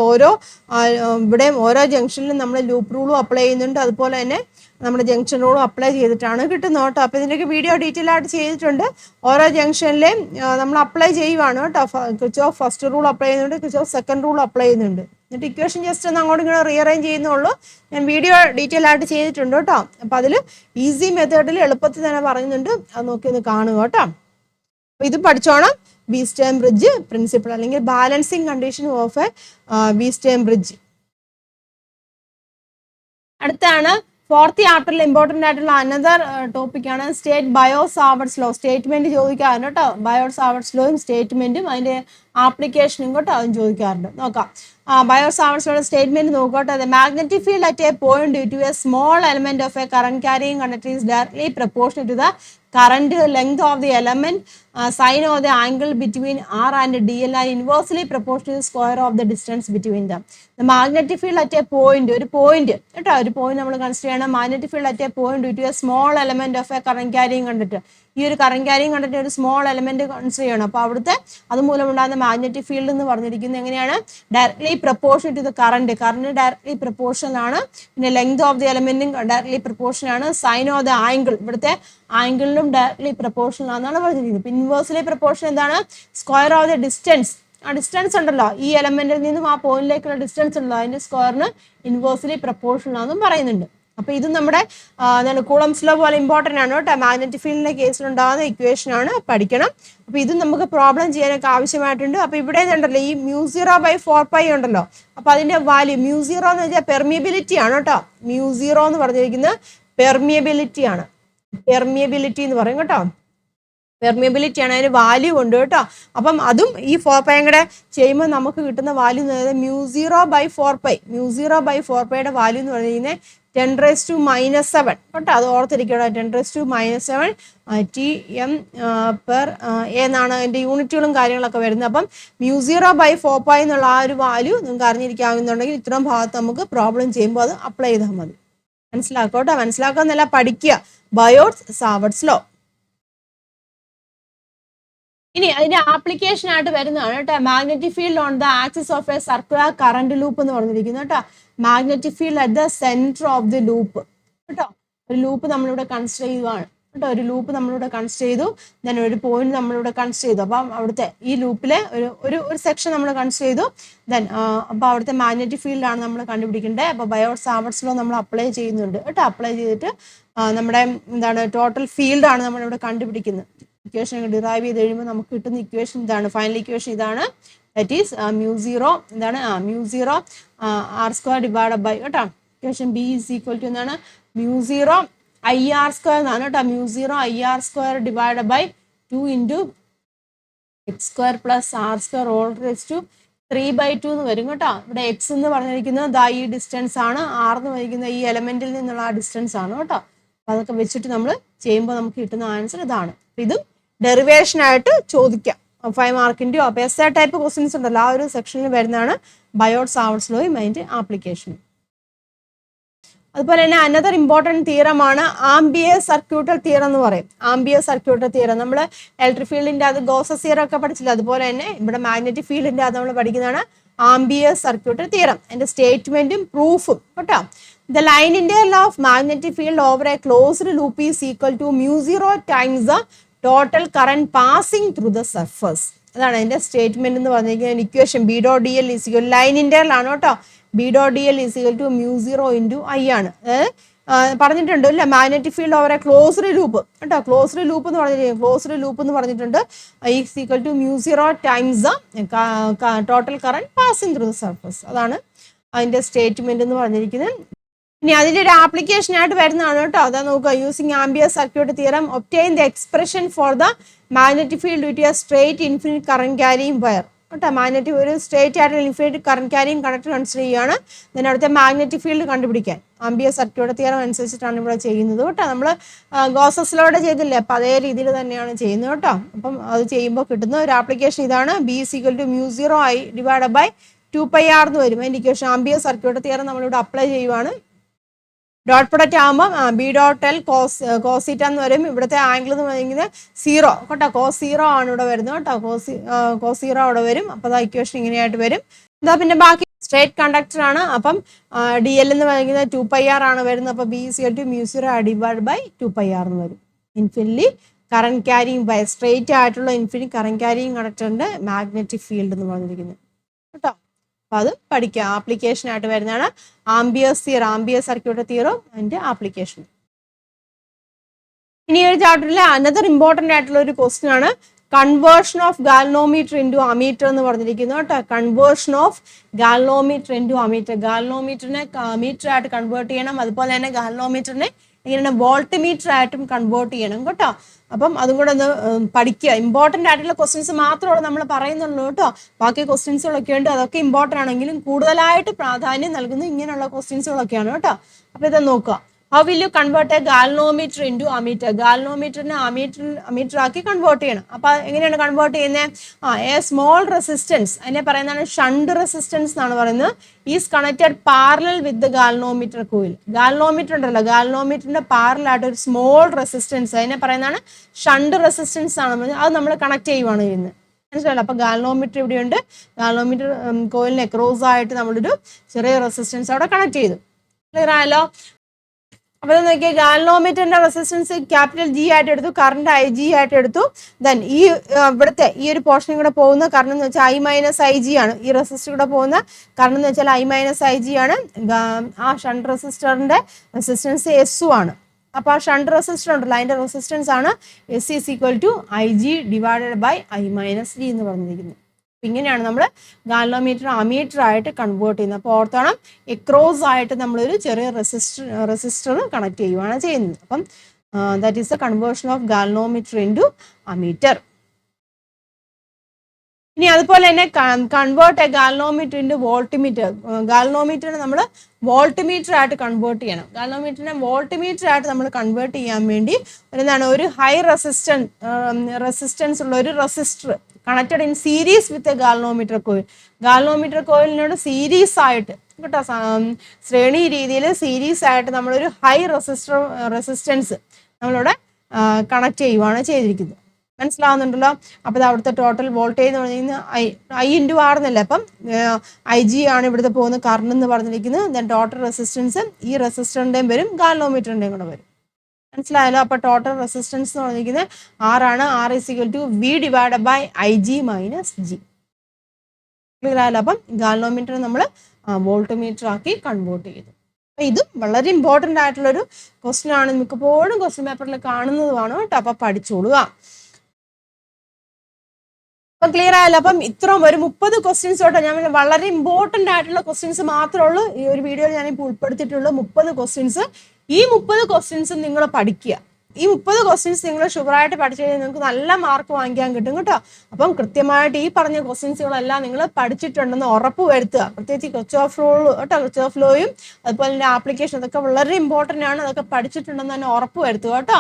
ഇവിടെയും ഓരോ ജംഗ്ഷനിലും നമ്മൾ ലൂപ്പ് റൂളും അപ്ലൈ ചെയ്യുന്നുണ്ട്. അതുപോലെ തന്നെ നമ്മുടെ ജംഗ്ഷൻ റൂളും അപ്ലൈ ചെയ്തിട്ടാണ് കിട്ടുന്നത് കേട്ടോ. അപ്പോൾ ഇതിൻ്റെയൊക്കെ വീഡിയോ ഡീറ്റെയിൽ ആയിട്ട് ചെയ്തിട്ടുണ്ട്. ഓരോ ജംഗ്ഷനിലെയും നമ്മൾ അപ്ലൈ ചെയ്യുവാണ് കേട്ടോ. കിർച്ചോഫ് ഫസ്റ്റ് റൂൾ അപ്ലൈ ചെയ്യുന്നുണ്ട്, കിർച്ചോഫ് സെക്കൻഡ് റൂൾ അപ്ലൈ ചെയ്യുന്നുണ്ട്. എന്നിട്ട് ഇക്വേഷൻ ജസ്റ്റ് ഒന്ന് അങ്ങോട്ടും ഇങ്ങനെ റീഅറേഞ്ച് ചെയ്യുന്നുള്ളൂ. ഞാൻ വീഡിയോ ഡീറ്റെയിൽ ആയിട്ട് ചെയ്തിട്ടുണ്ട് കേട്ടോ. അപ്പം അതിൽ ഈസി മെത്തേഡിൽ എളുപ്പത്തിൽ തന്നെ പറയുന്നുണ്ട്. അത് നോക്കി ഒന്ന് കാണുക കേട്ടോ. അപ്പം ഇത് പഠിച്ചോണം. വീസ്റ്റേൺ ബ്രിഡ്ജ് പ്രിൻസിപ്പിൾ അല്ലെങ്കിൽ balancing condition of A Wheatstone bridge. അടുത്താണ് ഫോർത്ത് ചാപ്റ്ററിൽ ഇമ്പോർട്ടൻ്റ് ആയിട്ടുള്ള അനദർ ടോപ്പിക്കാണ് സ്റ്റേറ്റ് ബയോ-സാവർട്ട്സ് ലോ. സ്റ്റേറ്റ്മെന്റ് ചോദിക്കാറുണ്ട് കേട്ടോ. ബയോ-സാവർട്ട്സ് ലോയും സ്റ്റേറ്റ്മെന്റും അതിന്റെ ആപ്ലിക്കേഷനും കേട്ടോ അതും ചോദിക്കാറുണ്ട്. നോക്കാം. ബയോ-സാവർട്ട്സ് ലോയുടെ സ്റ്റേറ്റ്മെന്റ് നോക്കട്ടെ. The magnetic field at a point due to a small element of a current carrying conductor is directly proportional to the current length of the element, sine of the angle between R and DL are inversely proportional to the square of the distance between them. The magnetic field at a point, ഒരു പോയിന്റ് നമ്മൾ കൺസിഡർ ചെയ്യണം. Magnetic field at a point due to a small element of a current carrying conductor. ഈ ഒരു കറന്റ് ക്യാരിയിങ് കണ്ടക്ടർ ഒരു സ്മോൾ എലമെന്റ് കൺസിഡർ ചെയ്യണം. അപ്പോൾ അവിടുത്തെ അതുമൂലം ഉണ്ടാകുന്ന മാഗ്നറ്റിക് ഫീൽഡ് എന്ന് പറഞ്ഞിരിക്കുന്നത് എങ്ങനെയാണ്? Directly proportional to the current directly proportional ആണ്. പിന്നെ ലെങ്ത് ഓഫ് ദി എലമെന്റും ഡയറക്ട്ലി പ്രൊപ്പോർഷണൽ ആണ്. സൈൻ ഓഫ് ദ ആംഗിൾ, ഇവിടുത്തെ ആംഗിളിലും ഡയറക്ട്ലി പ്രൊപ്പോർഷണൽ ആണെന്നാണ് പറഞ്ഞിരിക്കുന്നത്. ഇൻവേഴ്സ്ലി പ്രൊപ്പോർഷൻ എന്താണ്? Square of the distance. ആ ഡിസ്റ്റൻസ് ഉണ്ടല്ലോ, ഈ എലമെന്റിൽ നിന്നും ആ പോയിന്റിലേക്കുള്ള ഡിസ്റ്റൻസ് ഉണ്ടല്ലോ, അതിന്റെ സ്ക്വയറിന് ഇൻവേഴ്സ്ലി പ്രൊപ്പോർഷണൽ ആണെന്നും പറയുന്നുണ്ട്. അപ്പൊ ഇത് നമ്മുടെ കൂളംസ് ലോ പോലെ ഇമ്പോർട്ടൻ്റ് ആണ് കേട്ടോ. മാഗ്നറ്റിക് ഫീൽഡിന്റെ കേസിലുണ്ടാകുന്ന ഇക്വേഷൻ ആണ്, പഠിക്കണം. അപ്പൊ ഇത് നമുക്ക് പ്രോബ്ലം ചെയ്യാനൊക്കെ ആവശ്യമായിട്ടുണ്ട്. അപ്പൊ ഇവിടെ ഉണ്ടല്ലോ ഈ μ0/4π ഉണ്ടല്ലോ. അപ്പൊ അതിന്റെ വാല്യൂ μ0 എന്ന് വെച്ചാൽ പെർമിയബിലിറ്റി ആണ് കേട്ടോ. μ0 എന്ന് പറഞ്ഞിരിക്കുന്നത് പെർമിയബിലിറ്റി ആണ്. പെർമിയബിലിറ്റി എന്ന് പറയും കേട്ടോ. പെർമിയബിലിറ്റി ആണ്, അതിന് വാല്യൂ ഉണ്ട് കേട്ടോ. അപ്പം അതും ഈ 4π കൂടെ ചെയ്യുമ്പോൾ നമുക്ക് കിട്ടുന്ന വാല്യൂ എന്ന് പറയുന്നത് μ0/4π. μ0/4πയുടെ വാല്യൂ എന്ന് പറയുന്നത് 10⁻⁻7 കേട്ടോ. അത് ഓർത്തിരിക്കണം, 10⁻⁻7 TM പെർ എന്നാണ് അതിൻ്റെ യൂണിറ്റുകളും കാര്യങ്ങളൊക്കെ വരുന്നത്. അപ്പം μ0/4π എന്നുള്ള ആ ഒരു വാല്യൂ നിങ്ങൾക്ക് അറിഞ്ഞിരിക്കാവുന്നുണ്ടെങ്കിൽ ഇത്രയും ഭാഗത്ത് നമുക്ക് പ്രോബ്ലം ചെയ്യുമ്പോൾ അത് അപ്ലൈ ചെയ്താൽ മതി. മനസ്സിലാക്കോട്ടെ, മനസ്സിലാക്കാന്നല്ല പഠിക്കുക. Biot's Savart's law. ഇനി അതിന്റെ ആപ്ലിക്കേഷൻ ആയിട്ട് വരുന്നതാണ് കേട്ടോ, magnetic field on the axis of a circular current loop എന്ന് പറഞ്ഞിരിക്കുന്നു കേട്ടോ. Magnetic field at the centre of the loop കേട്ടോ. ഒരു ലൂപ്പ് നമ്മളിവിടെ കൺസിഡർ ചെയ്യുവാണ് കേട്ടോ. ഒരു ലൂപ്പ് നമ്മളിവിടെ കൺസിഡർ ചെയ്തു, ദെൻ ഒരു പോയിന്റ് നമ്മളിവിടെ കൺസിഡർ ചെയ്തു. അപ്പം അവിടുത്തെ ഈ ലൂപ്പിലെ ഒരു സെക്ഷൻ നമ്മൾ കൺസിഡർ ചെയ്തു. ദെൻ അപ്പോൾ അവിടുത്തെ മാഗ്നറ്റിക് ഫീൽഡാണ് നമ്മൾ കണ്ടുപിടിക്കേണ്ടത്. അപ്പോൾ ബയോട്ട് സാവർട്ട്സ് ലോ നമ്മൾ അപ്ലൈ ചെയ്യുന്നുണ്ട് കേട്ടോ. അപ്ലൈ ചെയ്തിട്ട് നമ്മുടെ എന്താണ് ടോട്ടൽ ഫീൽഡാണ് നമ്മളിവിടെ കണ്ടുപിടിക്കുന്നത്. ഇക്വേഷൻ ഡിറൈവ് ചെയ്ത് കഴിയുമ്പോൾ നമുക്ക് കിട്ടുന്ന ഇക്വേഷൻ ഇതാണ്, ഫൈനൽ ഇക്വേഷൻ ഇതാണ്. ദാറ്റ് ഈസ് μ0 എന്താണ് μ0 r² ഡിവൈഡഡ് ബൈ കേട്ടോ. Equation B is equal to എന്താണ് μ0 IR² എന്നാണ് കേട്ടോ. μ0 IR² divided by 2 × x² + r² whole raise to 3/2 എന്ന് വരും കേട്ടോ. ഇവിടെ എക്സ് എന്ന് പറഞ്ഞിരിക്കുന്നത് ദാ ഈ ഡിസ്റ്റൻസ് ആണ്, ആർ എന്ന് പറഞ്ഞിരിക്കുന്ന ഈ എലമെന്റിൽ നിന്നുള്ള ആ ഡിസ്റ്റൻസ് ആണ് കേട്ടോ. അപ്പൊ അതൊക്കെ വെച്ചിട്ട് നമ്മൾ ചെയ്യുമ്പോൾ നമുക്ക് കിട്ടുന്ന ആൻസർ ഇതാണ്. ഇതും ഡെറിവേഷൻ ആയിട്ട് ചോദിക്കാം, 5 മാർക്കിൻ്റെയോ. അപ്പോൾ എസ് എ ടൈപ്പ് ക്വസ്റ്റ്യൻസ് ഉണ്ടല്ലോ, ആ ഒരു സെക്ഷനിൽ വരുന്നതാണ് ബയോട്ട് സാവർട്ട്സ് ലോയും അതിൻ്റെ ആപ്ലിക്കേഷനും. അതുപോലെ തന്നെ അനദർ ഇമ്പോർട്ടൻറ്റ് തിയറമാണ് ആംബിയർ സർക്യൂട്ടൽ തിയറം എന്ന് പറയും. ആംബിയർ സർക്യൂട്ടൽ തിയറം നമ്മൾ ഇലക്ട്രിക് ഫീൽഡിൻ്റെ അത് ഗോസസ് തിയറം ഒക്കെ പഠിച്ചില്ല, അതുപോലെ തന്നെ ഇവിടെ മാഗ്നറ്റിക് ഫീൽഡിൻ്റെ അത് നമ്മൾ പഠിക്കുന്നതാണ് ആംബിയർ സർക്യൂട്ടൽ തിയറം. അതിൻ്റെ സ്റ്റേറ്റ്മെൻറ്റും പ്രൂഫും കേട്ടോ. The line integral of magnetic field over a closed loop is equal to μ0 times the total current passing through the surface. അതാണ് അതിൻ്റെ സ്റ്റേറ്റ്മെന്റ് എന്ന് പറഞ്ഞിരിക്കുന്നത്. Equation B dot D L is equal line integral ആണ് കേട്ടോ. B dot D L is equal to μ0 × I ആണ്. പറഞ്ഞിട്ടുണ്ട് അല്ലേ, magnetic field over a closed loop കേട്ടോ. ക്ലോസ്ഡ് ലൂപ്പ് എന്ന് പറഞ്ഞിരിക്കുന്നത്, ക്ലോസ്ഡ് ലൂപ്പ് എന്ന് പറഞ്ഞിട്ടുണ്ട് is equal to μ0 times the total current passing through the surface. അതാണ് അതിൻ്റെ സ്റ്റേറ്റ്മെന്റ് എന്ന് പറഞ്ഞിരിക്കുന്നത്. ഇനി അതിൻ്റെ ഒരു ആപ്ലിക്കേഷൻ ആയിട്ട് വരുന്നതാണ് കേട്ടോ. അതാ നോക്കുക, using ampere circuit theorem obtain the expression for the magnetic field with a straight infinite current carrying wire കേട്ടോ. മാഗ്നറ്റിക് ഒരു സ്ട്രേറ്റ് ആയിട്ടുള്ള infinite current carrying conductor consider ചെയ്യുകയാണ്. then അവിടുത്തെ മാഗ്നറ്റിക് ഫീൽഡ് കണ്ടുപിടിക്കാൻ ആംബിയർ സർക്യൂട്ട് തിയറം അനുസരിച്ചിട്ടാണ് ഇവിടെ ചെയ്യുന്നത് കേട്ടോ. നമ്മൾ ഗോസസിലൂടെ ചെയ്തില്ലേ, അപ്പം അതേ രീതിയിൽ തന്നെയാണ് ചെയ്യുന്നത് കേട്ടോ. അപ്പം അത് ചെയ്യുമ്പോൾ കിട്ടുന്ന ഒരു ആപ്ലിക്കേഷൻ ഇതാണ്. B is equal to μ0 I divided by 2πr എന്ന് വരും. അതിൻ്റെ ഇക്വേഷൻ ആംബിയർ സർക്യൂട്ട് തിയറം നമ്മളിവിടെ അപ്ലൈ ചെയ്യുവാണ്. ഡോട്ട് പ്രൊഡക്റ്റ് ആകുമ്പോൾ ബി ഡോട്ട് എൽ കോസീറ്റ എന്ന് വരും. ഇവിടുത്തെ ആംഗിൾ എന്ന് പറയുന്നത് 0 കേട്ടോ. cos0 ആണ് ഇവിടെ വരുന്നത് കേട്ടോ. cos0 അവിടെ വരും. അപ്പോൾ ആ ഇക്വേഷൻ ഇങ്ങനെയായിട്ട് വരും. എന്താ പിന്നെ ബാക്കി സ്ട്രേറ്റ് കണ്ടക്ടർ ആണ്. അപ്പം ഡി എൽ എന്ന് പറയുന്നത് 2πr ആണ് വരുന്നത്. അപ്പോൾ B is equal to μ0 divide by 2πr എന്ന് വരും. Infinitely current carrying by straight ആയിട്ടുള്ള ഇൻഫിനിറ്റ് കറന്റ് ക്യാരിയിങ് കണ്ടക്ടറിന്റെ മാഗ്നറ്റിക് ഫീൽഡ് എന്ന് പറഞ്ഞിരിക്കുന്നത് കേട്ടോ. അപ്പോൾ അത് പഠിക്കുക, ആപ്ലിക്കേഷൻ ആയിട്ട് വരുന്നതാണ് ആംബിയർ സർക്യൂട്ട് തിയറം അതിൻ്റെ ആപ്ലിക്കേഷൻ. ഇനി ഒരു ചാപ്റ്ററിലെ അനദർ ഇമ്പോർട്ടൻ്റ് ആയിട്ടുള്ള ഒരു ക്വസ്റ്റ്യൻ ആണ് conversion of galvanometer into ammeter എന്ന് പറഞ്ഞിരിക്കുന്നു കേട്ടോ. Conversion of galvanometer into ammeter. ഗാൽനോമീറ്ററിനെ അമീറ്റർ ആയിട്ട് കൺവേർട്ട് ചെയ്യണം. അതുപോലെ തന്നെ ഗാൽനോമീറ്ററിനെ ഇങ്ങനെ വോൾട്ട് മീറ്റർ ആയിട്ടും കൺവേർട്ട് ചെയ്യണം കേട്ടോ. അപ്പം അതും കൂടെ ഒന്ന് പഠിക്കുക. ഇമ്പോർട്ടൻ്റ് ആയിട്ടുള്ള ക്വസ്റ്റ്യൻസ് മാത്രമേ നമ്മൾ പറയുന്നുള്ളൂ കേട്ടോ. ബാക്കി ക്വസ്റ്റ്യൻസുകളൊക്കെ ഉണ്ട്, അതൊക്കെ ഇമ്പോർട്ടൻ്റ് ആണെങ്കിലും കൂടുതലായിട്ട് പ്രാധാന്യം നൽകുന്നത് ഇങ്ങനെയുള്ള ക്വസ്റ്റ്യൻസുകളൊക്കെയാണ് കേട്ടോ. അപ്പോൾ ഇത് നോക്കുക. How will you convert a galvanometer into ammeter? ഗാൽനോമീറ്ററിനെ അമീറ്റർ ആക്കി കൺവേർട്ട് ചെയ്യണം. അപ്പോൾ എങ്ങനെയാണ് കൺവേർട്ട് ചെയ്യുന്നത്? എ സ്മോൾ റെസിസ്റ്റൻസ്, അതിനെ പറയുന്നതാണ് ഷണ്ട് റെസിസ്റ്റൻസ് എന്നാണ് പറയുന്നത്. Is connected parallel with the galvanometer coil. Galvanometer ഉണ്ടല്ലോ, ഗാൽനോമീറ്ററിന്റെ പാരലായിട്ട് ഒരു സ്മോൾ റെസിസ്റ്റൻസ്, അതിനെ പറയുന്നതാണ് ഷണ്ട് റെസിസ്റ്റൻസ് ആണ് പറയുന്നത്. അത് നമ്മൾ കണക്ട് ചെയ്യുവാണ് ചെയ്യുന്നത്. മനസ്സിലായല്ലോ? അപ്പോൾ ഗാൽനോമീറ്റർ ഇവിടെയുണ്ട്. ഗാൽനോമീറ്റർ കോയിലിനെ ക്രോസ് ആയിട്ട് നമ്മളൊരു ചെറിയ റെസിസ്റ്റൻസ് അവിടെ കണക്ട് ചെയ്തു. ക്ലിയർ ആയല്ലോ? അപ്പോൾ നോക്കിയാൽ ഗാൽനോമീറ്ററിന്റെ റെസിസ്റ്റൻസ് ക്യാപിറ്റൽ G ആയിട്ട് എടുത്തു, കറണ്ട് IG ആയിട്ട് എടുത്തു. ദെൻ ഈ ഇവിടുത്തെ ഈ ഒരു പോർഷനിൽ കൂടെ പോകുന്ന കറണ്ട് എന്ന് വെച്ചാൽ I-IG ആണ്. ഈ റെസിസ്റ്റർ കൂടെ പോകുന്ന കറണ്ട് എന്ന് വെച്ചാൽ I-IG ആണ്. ആ ഷണ്ട് റെസിസ്റ്ററിന്റെ റെസിസ്റ്റൻസ് S ആണ്. അപ്പോൾ ആ ഷണ്ട് റെസിസ്റ്റർ ഉണ്ടല്ലോ, അതിന്റെ റെസിസ്റ്റൻസ് ആണ് S is equal to IG divided by I-G എന്ന് പറഞ്ഞിരിക്കുന്നത്. ഇങ്ങനെയാണ് നമ്മൾ ഗാൽനോമീറ്റർ അമീറ്റർ ആയിട്ട് കൺവേർട്ട് ചെയ്യുന്നത്. അപ്പോൾ ഓർത്തോണം, എക്രോസ് ആയിട്ട് നമ്മളൊരു ചെറിയ റെസിസ്റ്റർ കണക്ട് ചെയ്യുകയാണ് ചെയ്യുന്നത്. അപ്പം That is the conversion of galvanometer into ammeter. ഇനി അതുപോലെ തന്നെ convert a galvanometer into voltmeter. ഗാൽനോമീറ്ററിനെ നമ്മൾ വോൾട്ടിമീറ്റർ ആയിട്ട് കൺവേർട്ട് ചെയ്യണം. ഗാൽനോമീറ്ററിനെ വോൾട്ടിമീറ്റർ ആയിട്ട് നമ്മൾ കൺവേർട്ട് ചെയ്യാൻ വേണ്ടി എന്താണ്, ഒരു ഹൈ റെസിസ്റ്റൻസ് ഉള്ള ഒരു resistor connected in series with a galvanometer coil. Galvanometer കോയിലിനോട് സീരീസ് ആയിട്ട് കേട്ടോ, ശ്രേണി രീതിയിൽ സീരീസ് ആയിട്ട് നമ്മളൊരു ഹൈ റെസിസ്റ്റൻസ് നമ്മളിവിടെ കണക്ട് ചെയ്യുവാണ് ചെയ്തിരിക്കുന്നത്. മനസ്സിലാവുന്നുണ്ടല്ലോ? അപ്പോൾ അവിടുത്തെ ടോട്ടൽ വോൾട്ടേജ് എന്ന് പറഞ്ഞാൽ I ഇൻറ്റു ആർ എന്നല്ലേ. അപ്പം IG ആണ് ഇവിടുത്തെ പോകുന്ന കറണ്ട് എന്ന് പറഞ്ഞിരിക്കുന്നത്. ദെൻ ടോട്ടൽ റെസിസ്റ്റൻസ് ഈ റെസിസ്റ്ററിൻ്റെയും വരും, ഗാൽനോമീറ്ററിൻ്റെയും കൂടെ വരും. മനസ്സിലായല്ലോ? അപ്പോൾ ടോട്ടൽ റെസിസ്റ്റൻസ് എന്ന് പറഞ്ഞിരിക്കുന്നത് R ആണ്. R = V divide by IG minus G. Clear ആയല്ലോ? അപ്പം ഗാൽനോമീറ്റർ നമ്മൾ വോൾട്ട്മീറ്റർ ആക്കി കൺവേർട്ട് ചെയ്തു. അപ്പം ഇതും വളരെ ഇമ്പോർട്ടൻ്റ് ആയിട്ടുള്ളൊരു ക്വസ്റ്റ്യൻ ആണ്. മിക്കപ്പോഴും ക്വസ്റ്റ്യൻ പേപ്പറിൽ കാണുന്നതുമാണ് കേട്ടോ. അപ്പം പഠിച്ചോളുക. അപ്പം ക്ലിയർ ആയല്ലോ? അപ്പം ഇത്രയും ഒരു 30 ക്വസ്റ്റ്യൻസ് തൊട്ട് ഞാൻ വളരെ ഇമ്പോർട്ടൻ്റ് ആയിട്ടുള്ള ക്വസ്റ്റ്യൻസ് മാത്രമേ ഉള്ളൂ ഈ ഒരു വീഡിയോയിൽ ഞാനിപ്പോൾ ഉൾപ്പെടുത്തിയിട്ടുള്ളൂ. 30 ക്വസ്റ്റ്യൻസ്. ഈ 30 ക്വസ്റ്റ്യൻസും നിങ്ങൾ പഠിക്കുക. ഈ 30 ക്വസ്റ്റ്യൻസ് നിങ്ങൾ ഷുവറായിട്ട് പഠിച്ചു കഴിഞ്ഞാൽ നിങ്ങൾക്ക് നല്ല മാർക്ക് വാങ്ങിക്കാൻ കിട്ടും കേട്ടോ. അപ്പം കൃത്യമായിട്ട് ഈ പറഞ്ഞ ക്വസ്റ്റ്യൻസുകളെല്ലാം നിങ്ങൾ പഠിച്ചിട്ടുണ്ടെന്ന് ഉറപ്പ് വരുത്തുക. പ്രത്യേകിച്ച് കിർച്ചോഫ് റൂൾ കേട്ടോ, കിർച്ചോഫ് ലോയും അതുപോലെ തന്നെ ആപ്ലിക്കേഷൻ, അതൊക്കെ വളരെ ഇമ്പോർട്ടൻ്റ് ആണ്. അതൊക്കെ പഠിച്ചിട്ടുണ്ടെന്ന് തന്നെ ഉറപ്പ് വരുത്തുക കേട്ടോ.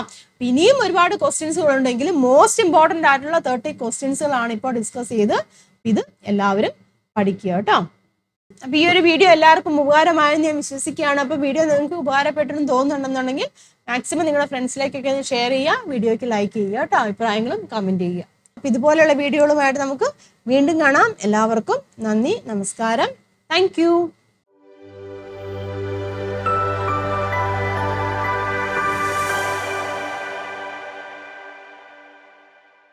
ഇനിയും ഒരുപാട് ക്വസ്റ്റ്യൻസുകൾ ഉണ്ടെങ്കിലും മോസ്റ്റ് ഇമ്പോർട്ടൻ്റ് ആയിട്ടുള്ള 30 ക്വസ്റ്റ്യൻസുകളാണ് ഇപ്പോൾ ഡിസ്കസ് ചെയ്ത്. ഇത് എല്ലാവരും പഠിക്കുക കേട്ടോ. അപ്പൊ ഈ ഒരു വീഡിയോ എല്ലാവർക്കും ഉപകാരമായെന്ന് ഞാൻ വിശ്വസിക്കുകയാണ്. അപ്പൊ വീഡിയോ നിങ്ങൾക്ക് ഉപകാരപ്പെട്ടെന്ന് തോന്നുന്നുണ്ടെന്നുണ്ടെങ്കിൽ മാക്സിമം നിങ്ങളുടെ ഫ്രണ്ട്സിലേക്കൊക്കെ ഷെയർ ചെയ്യുക, വീഡിയോയ്ക്ക് ലൈക്ക് ചെയ്യുക കേട്ടോ, അഭിപ്രായങ്ങളും കമന്റ് ചെയ്യുക. അപ്പൊ ഇതുപോലെയുള്ള വീഡിയോകളുമായിട്ട് നമുക്ക് വീണ്ടും കാണാം. എല്ലാവർക്കും നന്ദി, നമസ്കാരം, താങ്ക്